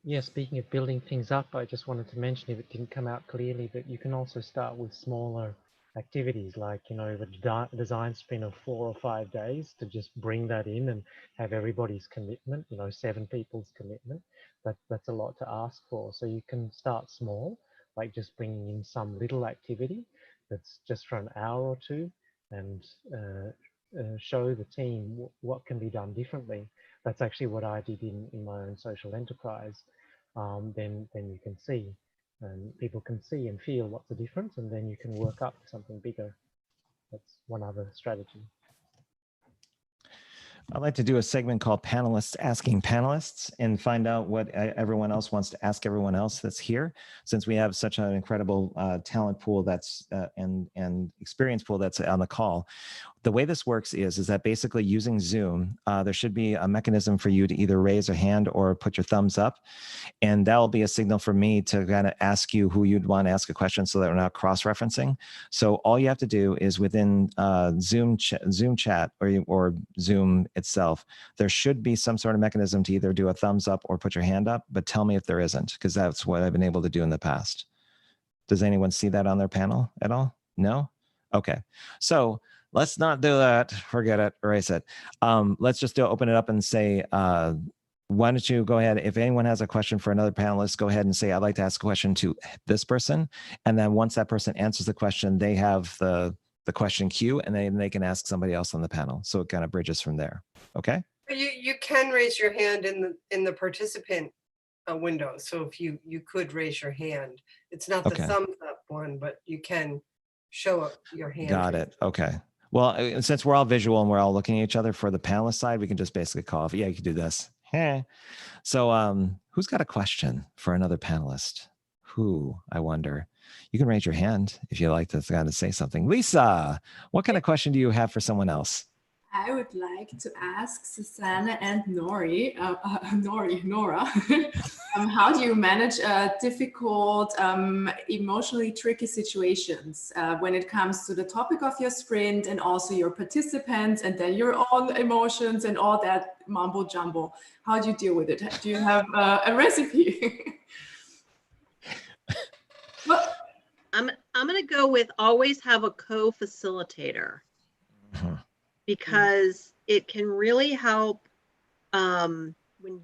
C: yeah, speaking of building things up, I just wanted to mention, if it didn't come out clearly, that you can also start with smaller activities, like, the design sprint of 4 or 5 days, to just bring that in and have everybody's commitment, 7 people's commitment. That's a lot to ask for. So you can start small, like just bringing in some little activity that's just for an hour or two, and show the team what can be done differently. That's actually what I did in my own social enterprise. Then you can see, and people can see and feel what's the difference, and then you can work up to something bigger. That's one other strategy.
A: I'd like to do a segment called Panelists Asking Panelists and find out what everyone else wants to ask everyone else that's here, since we have such an incredible talent pool that's and experience pool that's on the call. The way this works is that basically using Zoom, there should be a mechanism for you to either raise a hand or put your thumbs up. And that'll be a signal for me to kind of ask you who you'd want to ask a question so that we're not cross-referencing. So all you have to do is within Zoom chat or Zoom itself, there should be some sort of mechanism to either do a thumbs up or put your hand up, but tell me if there isn't, because that's what I've been able to do in the past. Does anyone see that on their panel at all? No? Okay. So let's not do that. Forget it. Erase it. Let's just open it up and say, why don't you go ahead? If anyone has a question for another panelist, go ahead and say, I'd like to ask a question to this person. And then once that person answers the question, they have the question queue, and then they can ask somebody else on the panel. So it kind of bridges from there. Okay.
F: You can raise your hand in the participant window. So if you could raise your hand, it's not the
A: Okay.
F: thumbs up one, but you can show up your hand.
A: Got it. Okay. Well, since we're all visual and we're all looking at each other for the panelist side, we can just basically call, yeah, you can do this. So who's got a question for another panelist? Who, I wonder? You can raise your hand if you like to kind of say something. Lisa, what kind of question do you have for someone else?
K: I would like to ask Susanna and Nora, how do you manage difficult, emotionally tricky situations when it comes to the topic of your sprint and also your participants and then your own emotions and all that mumbo jumbo? How do you deal with it? Do you have a recipe?
B: Well, I'm going to go with always have a co-facilitator. Because it can really help when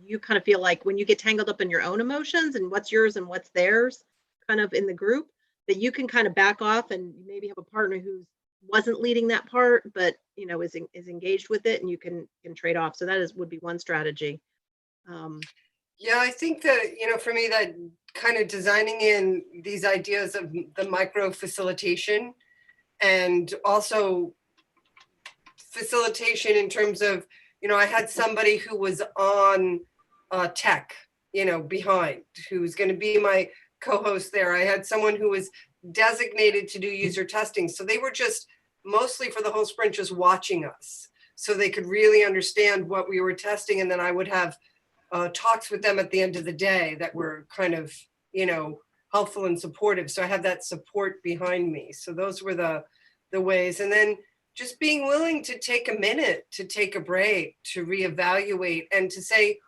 B: you kind of feel like when you get tangled up in your own emotions and what's yours and what's theirs kind of in the group, that you can kind of back off and maybe have a partner who wasn't leading that part, but is engaged with it, and you can trade off. So that would be one strategy.
F: Yeah, I think that, for me, that kind of designing in these ideas of the micro facilitation and also facilitation in terms of, I had somebody who was on tech, behind, who's going to be my co-host there. I had someone who was designated to do user testing. So they were just mostly for the whole sprint, just watching us so they could really understand what we were testing. And then I would have talks with them at the end of the day that were kind of, helpful and supportive. So I had that support behind me. So those were the ways. And then just being willing to take a minute, to take a break, to reevaluate, and to say,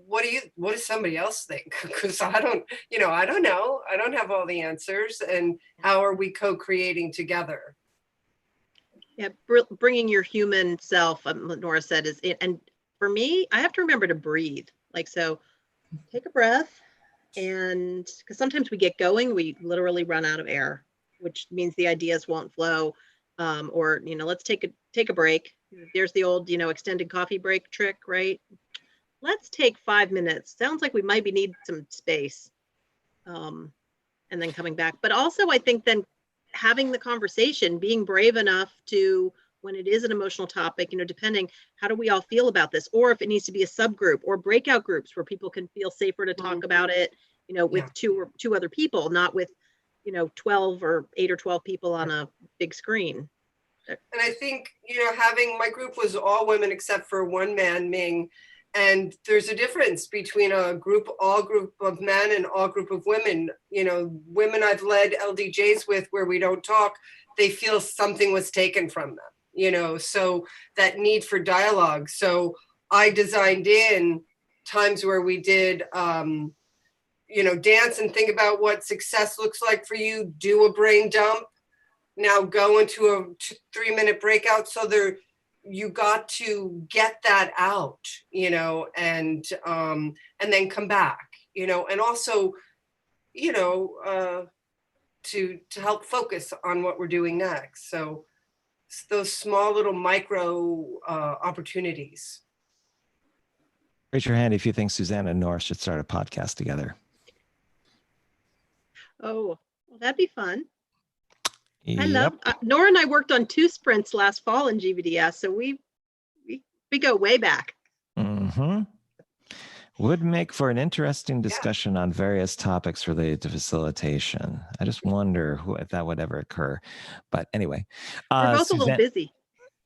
F: what does somebody else think? Because I don't know. I don't have all the answers. And how are we co-creating together?
B: Yeah, bringing your human self, Nora said, is it. And for me, I have to remember to breathe. So take a breath, and because sometimes we get going, we literally run out of air, which means the ideas won't flow. Or let's take a break. There's the old extended coffee break trick, right? Let's take 5 minutes. Sounds like we might need some space, and then coming back. But also, I think then having the conversation, being brave enough to, when it is an emotional topic, depending, how do we all feel about this? Or if it needs to be a subgroup or breakout groups where people can feel safer to talk about it, with two other people, not with 12 or 8 or 12 people on a big screen.
F: And I think, having my group was all women except for one man, Ming. And there's a difference between all group of men and all group of women. Women I've led LDJs with where we don't talk, they feel something was taken from them, so that need for dialogue. So I designed in times where we did, dance and think about what success looks like for you, do a brain dump, now go into a 3-minute breakout. So you got to get that out, and then come back, and also, to help focus on what we're doing next. So those small little micro opportunities.
A: Raise your hand if you think Susanna and Nora should start a podcast together.
B: Oh, well, that'd be fun.
A: Yep.
B: I love Nora and I worked on 2 sprints last fall in GVDS, so we go way back.
A: Mm-hmm. Would make for an interesting discussion on various topics related to facilitation. I just wonder if that would ever occur. But anyway,
B: we're both a little busy.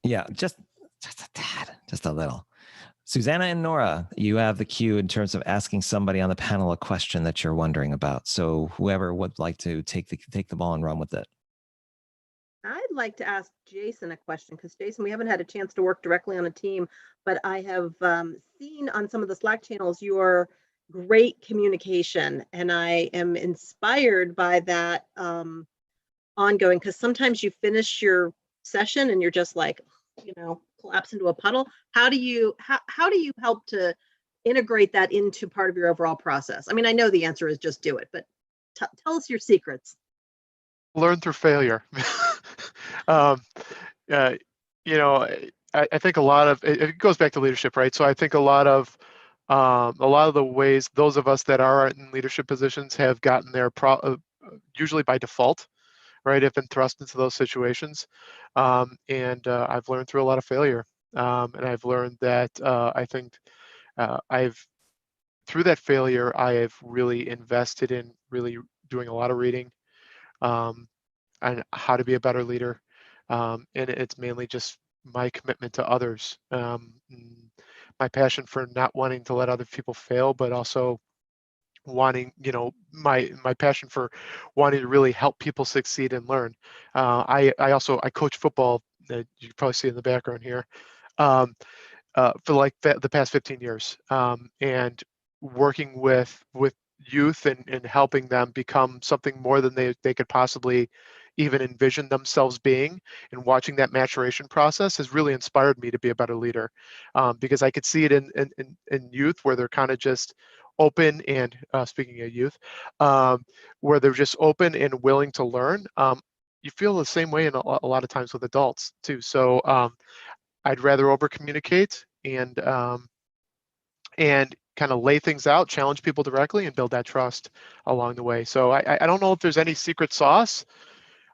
A: Yeah, just a tad, just a little. Susanna and Nora, you have the cue in terms of asking somebody on the panel a question that you're wondering about. So whoever would like to take the ball and run with it.
B: I'd like to ask Jason a question, because Jason, we haven't had a chance to work directly on a team, but I have seen on some of the Slack channels your great communication, and I am inspired by that ongoing, because sometimes you finish your session and you're just like, collapse into a puddle. How do you help to integrate that into part of your overall process? I mean, I know the answer is just do it, but tell us your secrets.
D: Learn through failure. I think a lot of it goes back to leadership, right? So I think a lot of A lot of the ways those of us that are in leadership positions have gotten there usually by default, right? Have been thrust into those situations. And I've learned through a lot of failure. And I've learned that I think through that failure, I have really invested in really doing a lot of reading on how to be a better leader. And it's mainly just my commitment to others, my passion for not wanting to let other people fail, but also wanting, my passion for wanting to really help people succeed and learn. I coach football. You can probably see in the background here. For like the past 15 years, and working with youth and helping them become something more than they could possibly even envision themselves being, and watching that maturation process has really inspired me to be a better leader, because I could see it in youth where they're kind of just open, and speaking of youth, where they're just open and willing to learn. You feel the same way in a lot of times with adults too. So I'd rather over communicate and kind of lay things out, challenge people directly, and build that trust along the way. So I don't know if there's any secret sauce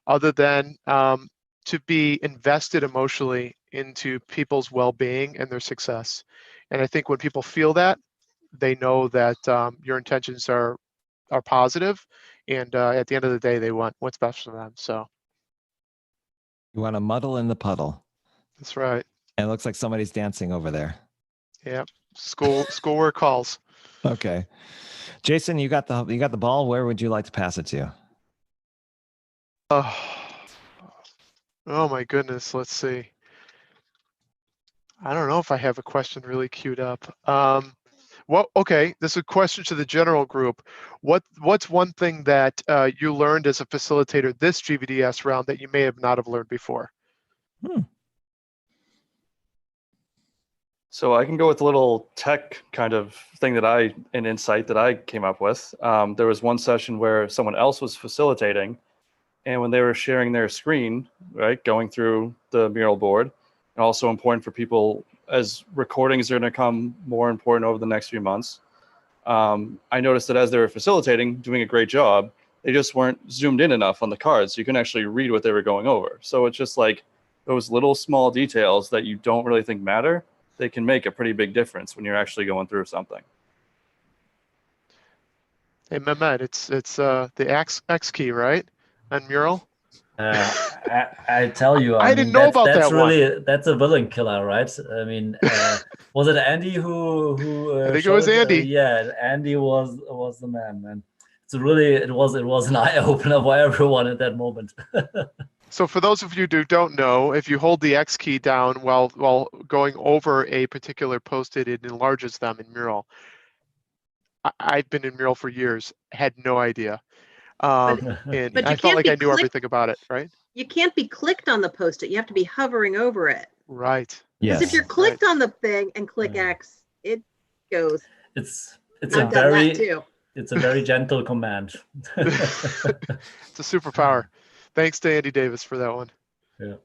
D: other than to be invested emotionally into people's well-being and their success. And I think when people feel that, they know that your intentions are positive, and at the end of the day, they want what's best for them. So
A: You want to muddle in the puddle.
D: that's right.
A: And it looks like somebody's dancing over there.
D: Yep. Schoolwork calls.
A: Okay. Jason, you got the ball. Where would you like to pass it to?
D: Oh my goodness. Let's see. I don't know if I have a question really queued up. Okay, this is a question to the general group. What's one thing that you learned as a facilitator this GVDS round that you may have not have learned before?
I: So I can go with a little tech kind of thing an insight that I came up with. There was one session where someone else was facilitating, and when they were sharing their screen, right, going through the mural board, and also important for people as recordings are going to come more important over the next few months. I noticed that as they were facilitating, doing a great job, they just weren't zoomed in enough on the cards, so you can actually read what they were going over. So it's just like those little small details that you don't really think matter, they can make a pretty big difference when you're actually going through something.
D: Hey, Mehmet, it's the X key, right? On mural?
G: I tell you,
D: I didn't know about
G: that's
D: that
G: really one. That's a villain killer, right? I mean, was it Andy who
D: I think it was Andy.
G: Yeah, Andy was the man, man. So really, it was an eye opener for everyone at that moment.
D: So for those of you who don't know, if you hold the X key down while going over a particular post-it, it enlarges them in mural. I've been in mural for years, had no idea. And I felt like I knew everything about it, right?
B: You can't be clicked on the post-it. You have to be hovering over it.
D: Right.
B: Because if you're clicked on the thing and click X, it goes.
G: It's a very gentle command.
D: It's a superpower. Thanks to Andy Davis for that one.
G: Yeah.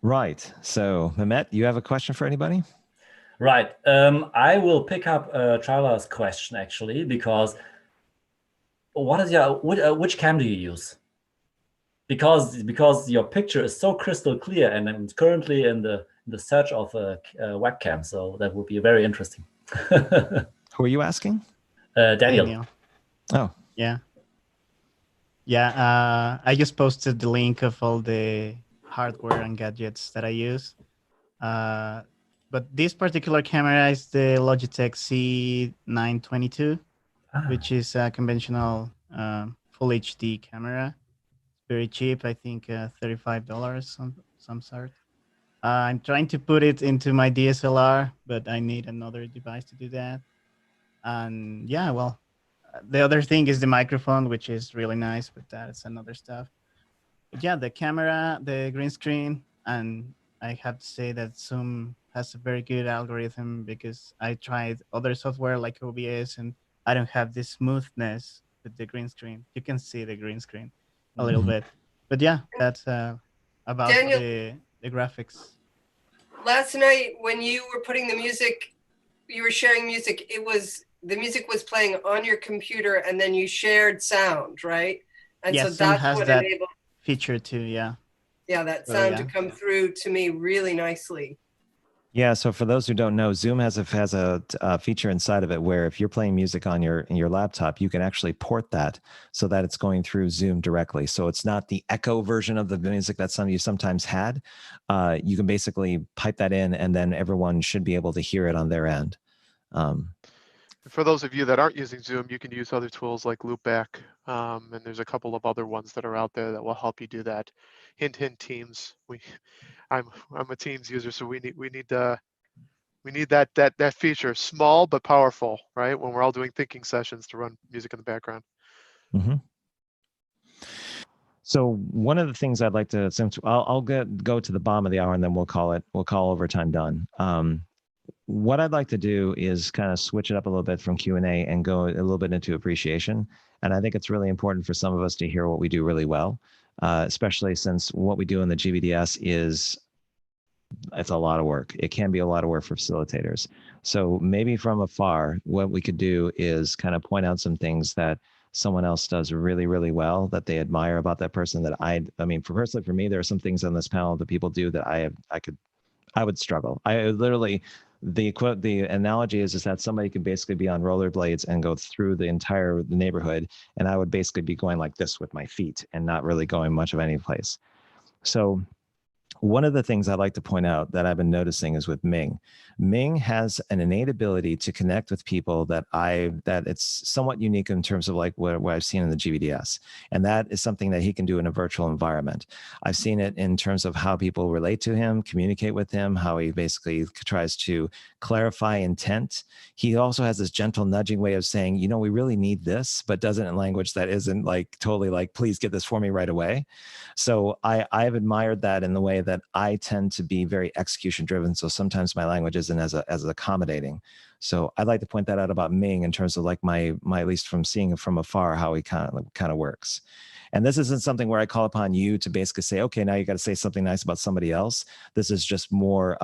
A: Right. So, Mehmet, you have a question for anybody?
G: Right. I will pick up Charla's question actually, because what is which cam do you use? Because your picture is so crystal clear, and I'm currently in the search of a webcam, so that would be very interesting.
A: Who are you asking?
G: Daniel.
C: Oh. Yeah. Yeah. I just posted the link of all the hardware and gadgets that I use. But this particular camera is the Logitech C922, which is a conventional full HD camera. Very cheap, I think $35 some sort. I'm trying to put it into my DSLR, but I need another device to do that. And yeah, well, the other thing is the microphone, which is really nice, but that's another stuff. But yeah, the camera, the green screen, and I have to say that Zoom has a very good algorithm, because I tried other software like OBS, and I don't have this smoothness with the green screen. You can see the green screen a little bit. But yeah, that's about
F: Daniel,
C: the graphics.
F: last night when you were putting the music, you were sharing music, the music was playing on your computer and then you shared sound, right? And
J: Yeah,
F: so
J: Zoom
F: that's
J: has
F: what
J: that
F: enabled,
J: feature too. Yeah.
F: yeah, that
J: So,
F: sound to
J: yeah.
F: come through to me really nicely.
A: Yeah, so for those who don't know, Zoom has a feature inside of it where if you're playing music on your laptop, you can actually port that so that it's going through Zoom directly. So it's not the echo version of the music that some of you sometimes had. You can basically pipe that in, and then everyone should be able to hear it on their end.
D: For those of you that aren't using Zoom, you can use other tools like Loopback, and there's a couple of other ones that are out there that will help you do that. Hint, hint, Teams. I'm a Teams user, so we need that feature, small but powerful, right? When we're all doing thinking sessions to run music in the background.
A: Mm-hmm. So one of the things I'd like to, since I'll go to the bottom of the hour, and then we'll call overtime done. What I'd like to do is kind of switch it up a little bit from Q&A and go a little bit into appreciation. And I think it's really important for some of us to hear what we do really well, especially since what we do in the GVDS it's a lot of work. It can be a lot of work for facilitators. So maybe from afar, what we could do is kind of point out some things that someone else does really, really well that they admire about that person that I mean, personally, for me, there are some things on this panel that people do that I would struggle. I literally, the analogy is that somebody could basically be on rollerblades and go through the entire neighborhood, and I would basically be going like this with my feet and not really going much of any place. So one of the things I'd like to point out that I've been noticing is with Ming. Ming has an innate ability to connect with people that it's somewhat unique in terms of like what I've seen in the GVDS. And that is something that he can do in a virtual environment. I've seen it in terms of how people relate to him, communicate with him, how he basically tries to clarify intent. He also has this gentle nudging way of saying, you know, we really need this, but does it in language that isn't like totally like, please get this for me right away. So I've admired that in the way that I tend to be very execution driven. So sometimes my language isn't as accommodating. So I'd like to point that out about Ming in terms of like my at least from seeing it from afar, how he kind of works. And this isn't something where I call upon you to basically say, okay, now you got to say something nice about somebody else. This is just more,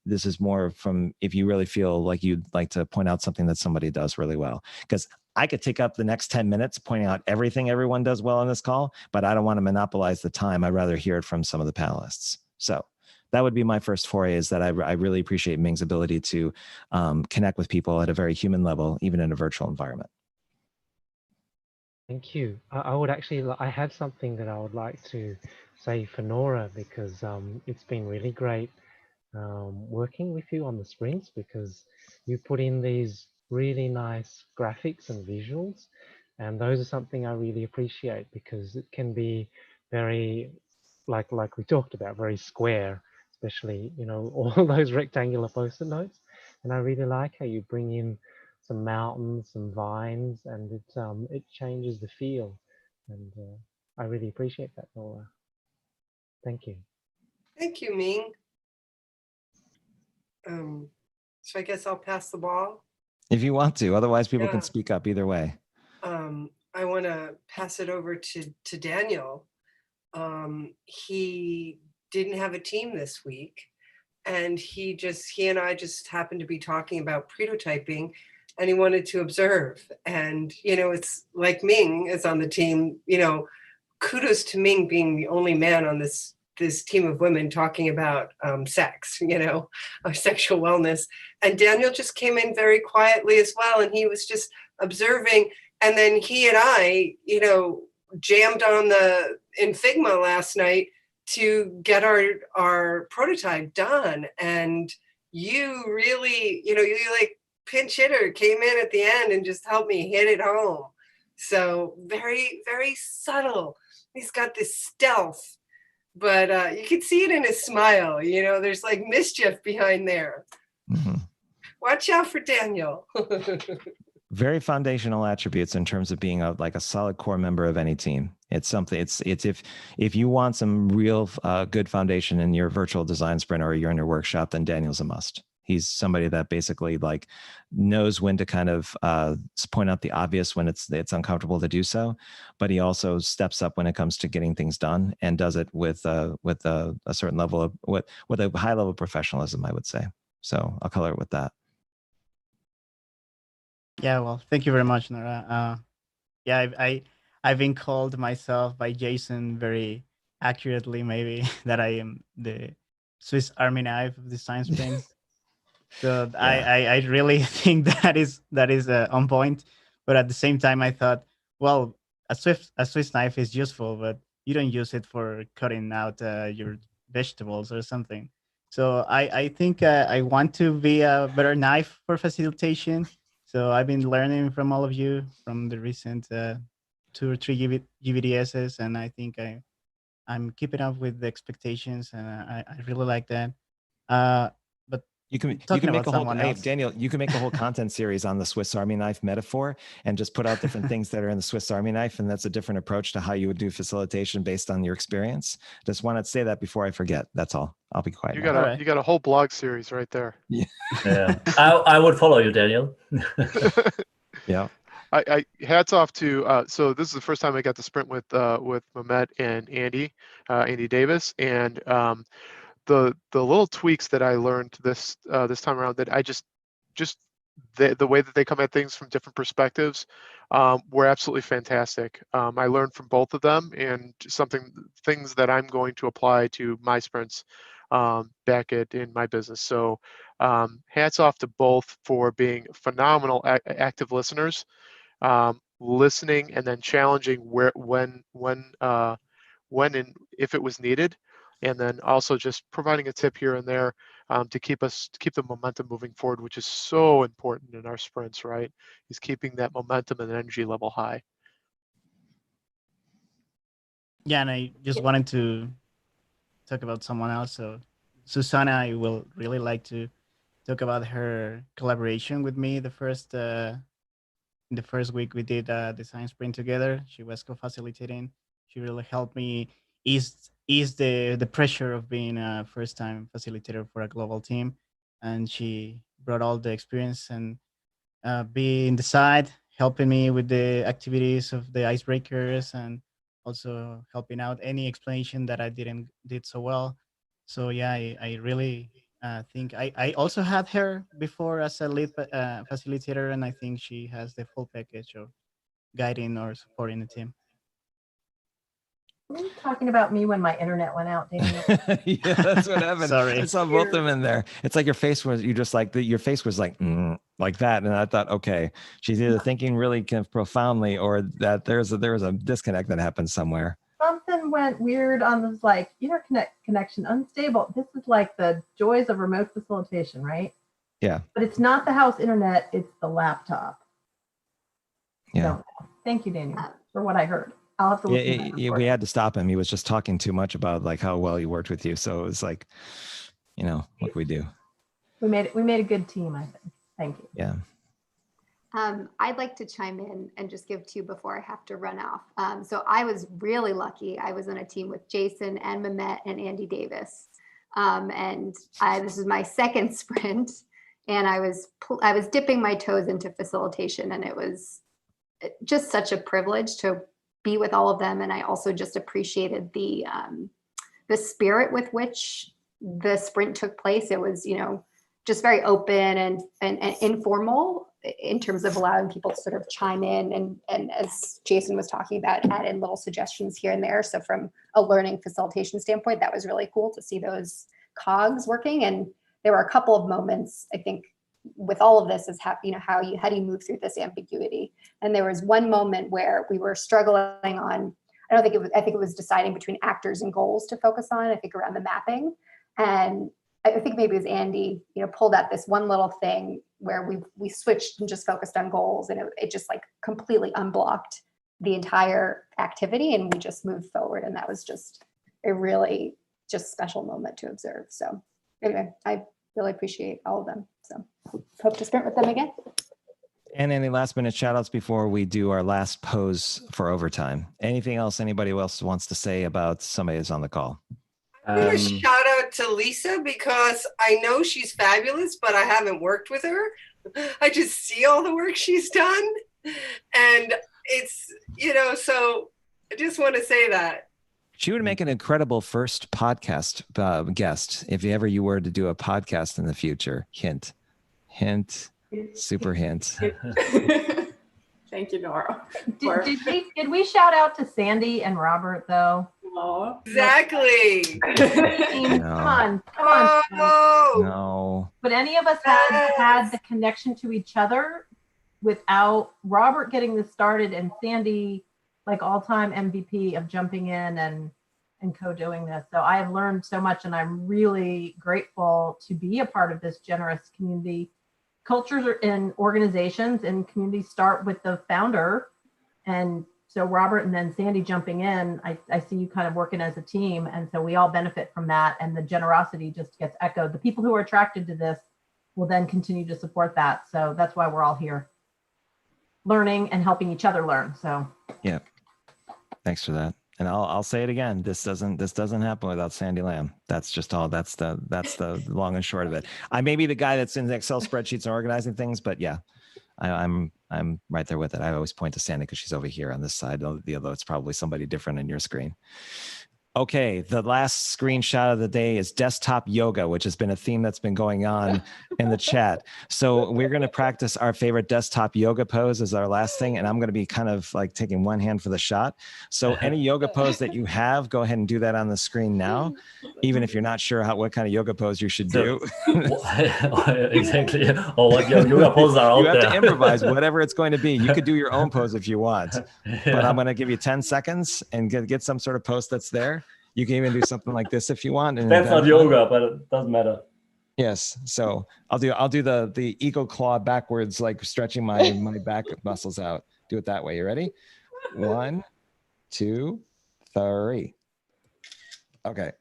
A: this is more from if you really feel like you'd like to point out something that somebody does really well. Because I could take up the next 10 minutes pointing out everything everyone does well on this call, but I don't want to monopolize the time. I'd rather hear it from some of the panelists. So that would be my first foray, is that I really appreciate Ming's ability to connect with people at a very human level, even in a virtual environment.
C: Thank you. I would actually, I have something that I would like to say for Nora, because it's been really great working with you on the sprints, because you put in these really nice graphics and visuals, and those are something I really appreciate, because it can be very, like we talked about, very square, especially, you know, all those rectangular post-it notes. And I really like how you bring in some mountains, some vines, and it changes the feel. And I really appreciate that, Nora. Thank you.
F: Thank you, Ming. So I guess I'll pass the ball.
A: If you want to, otherwise people can speak up either way.
F: I want to pass it over to Daniel. He didn't have a team this week, and he and I just happened to be talking about prototyping, and he wanted to observe. And, you know, it's like Ming is on the team, you know, kudos to Ming being the only man on this team of women talking about sex, you know, sexual wellness. And Daniel just came in very quietly as well. And he was just observing. And then he and I, you know, jammed on in Figma last night to get our prototype done. And you really, you know, you like pinch hitter came in at the end and just helped me hit it home. So very, very subtle. He's got this stealth, but you can see it in his smile. You know, there's like mischief behind there.
A: Mm-hmm.
F: Watch out for Daniel.
A: Very foundational attributes in terms of being a solid core member of any team. It's something. It's if you want some real good foundation in your virtual design sprint or you're in your workshop, then Daniel's a must. He's somebody that basically like knows when to kind of point out the obvious when it's uncomfortable to do so, but he also steps up when it comes to getting things done and does it with a certain level of with a high level of professionalism, I would say. So I'll color it with that.
J: Yeah, well, thank you very much, Nora. Yeah, I've been called myself by Jason very accurately, maybe, that I am the Swiss Army knife of the science sprints. So I really think that is on point. But at the same time, I thought, well, a Swiss knife is useful, but you don't use it for cutting out your vegetables or something. So I think I want to be a better knife for facilitation. So I've been learning from all of you from the recent 2 or 3 GVDSs, and I think I'm keeping up with the expectations, and I really like that. But
A: you can make a whole Daniel, you can make a whole content series on the Swiss Army knife metaphor and just put out different things that are in the Swiss Army knife, and that's a different approach to how you would do facilitation based on your experience. Just wanted to say that before I forget. That's all. I'll be quiet.
D: You got a whole blog series right there.
G: Yeah. I would follow you, Daniel.
A: Yeah.
D: I hats off to so this is the first time I got to sprint with Mehmet and Andy Davis, and the little tweaks that I learned this time around, that I just the way that they come at things from different perspectives were absolutely fantastic. I learned from both of them, and things that I'm going to apply to my sprints back in my business. So hats off to both for being phenomenal active listeners, listening and then challenging when and if it was needed, and then also just providing a tip here and there to keep the momentum moving forward, which is so important in our sprints, right? Is keeping that momentum and energy level high.
J: Yeah, and I just wanted to talk about someone else. So Susanna, I will really like to talk about her collaboration with me. The first week we did the design sprint together. She was co-facilitating. She really helped me ease the pressure of being a first-time facilitator for a global team, and she brought all the experience and being the side, helping me with the activities of the icebreakers, and also helping out any explanation that I did so well. So yeah, I really think I also had her before as a lead facilitator, and I think she has the full package of guiding or supporting the team.
B: Were you talking about me when my internet went out, Daniel?
A: Yeah, that's what happened.
J: Sorry.
A: I saw both of them in there. It's like your face was like that, and I thought, okay, she's either thinking really kind of profoundly, or that there was a disconnect that happened somewhere.
B: Something went weird on this, like internet connection unstable. This is like the joys of remote facilitation, right?
A: Yeah.
B: But it's not the house internet, it's the laptop.
A: Yeah.
B: So, thank you, Daniel, for what I heard. I'll have to listen to
A: we had to stop him. He was just talking too much about like how well he worked with you. So it was like, what can we do?
B: We made a good team, I think. Thank you.
A: Yeah.
H: I'd like to chime in and just give 2 before I have to run off. So I was really lucky. I was on a team with Jason and Mehmet and Andy Davis. This is my second sprint, and I was dipping my toes into facilitation, and it was just such a privilege to be with all of them. And I also just appreciated the spirit with which the sprint took place. It was, just very open and informal in terms of allowing people to sort of chime in and as Jason was talking about, add in little suggestions here and there. So from a learning facilitation standpoint, that was really cool to see those cogs working. And there were a couple of moments, I think, with all of this is how do you move through this ambiguity? And there was one moment where we were struggling on, I think it was deciding between actors and goals to focus on, I think around the mapping. And I think maybe it was Andy, pulled out this one little thing where we switched and just focused on goals, and it just like completely unblocked the entire activity, and we just moved forward. And that was just a really just special moment to observe. So anyway, I really appreciate all of them. So hope to sprint with them again.
A: And any last minute shout outs before we do our last pose for overtime? Anything else anybody else wants to say about somebody who's on the call?
F: I'm gonna shout out to Lisa because I know she's fabulous, but I haven't worked with her. I just see all the work she's done. And it's, so I just want to say that.
A: She would make an incredible first podcast guest if ever you were to do a podcast in the future. Hint, super hint.
K: Thank you, Nora.
L: Did we shout out to Sandy and Robert though?
K: Oh,
F: exactly.
L: Come on.
A: No.
L: But any of us had the connection to each other without Robert getting this started and Sandy, like all-time MVP of jumping in and co-doing this. So I have learned so much, and I'm really grateful to be a part of this generous community. Cultures in organizations and communities start with the founder, and so Robert and then Sandy jumping in, I see you kind of working as a team, and so we all benefit from that, and the generosity just gets echoed. The people who are attracted to this will then continue to support that. So that's why we're all here, learning and helping each other learn. So
A: yeah, thanks for that. And I'll say it again. This doesn't happen without Sandy Lam. That's just all. That's the long and short of it. I may be the guy that's in the Excel spreadsheets and organizing things, but yeah, I'm right there with it. I always point to Sandy because she's over here on this side, although it's probably somebody different on your screen. Okay, the last screenshot of the day is desktop yoga, which has been a theme that's been going on in the chat. So we're going to practice our favorite desktop yoga pose as our last thing, and I'm going to be kind of like taking one hand for the shot. So any yoga pose that you have, go ahead and do that on the screen now, even if you're not sure what kind of yoga pose you should do.
G: Exactly. Or what yoga poses are out there.
A: You have to improvise whatever it's going to be. You could do your own pose if you want, but I'm going to give you 10 seconds and get some sort of pose that's there. You can even do something like this if you want. And
G: that's not yoga, but it doesn't matter.
A: Yes. So I'll do the eagle claw backwards, like stretching my back muscles out. Do it that way. You ready? 1, 2, 3. Okay.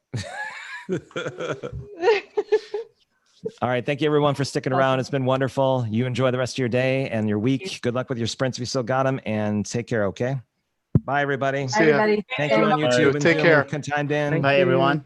A: All right. Thank you everyone for sticking around. It's been wonderful. You enjoy the rest of your day and your week. Good luck with your sprints if you still got them, and take care. Okay. Bye, everybody.
L: Bye, everybody.
A: Thank you on YouTube.
D: Take care.
A: Timed in.
J: Bye, everyone.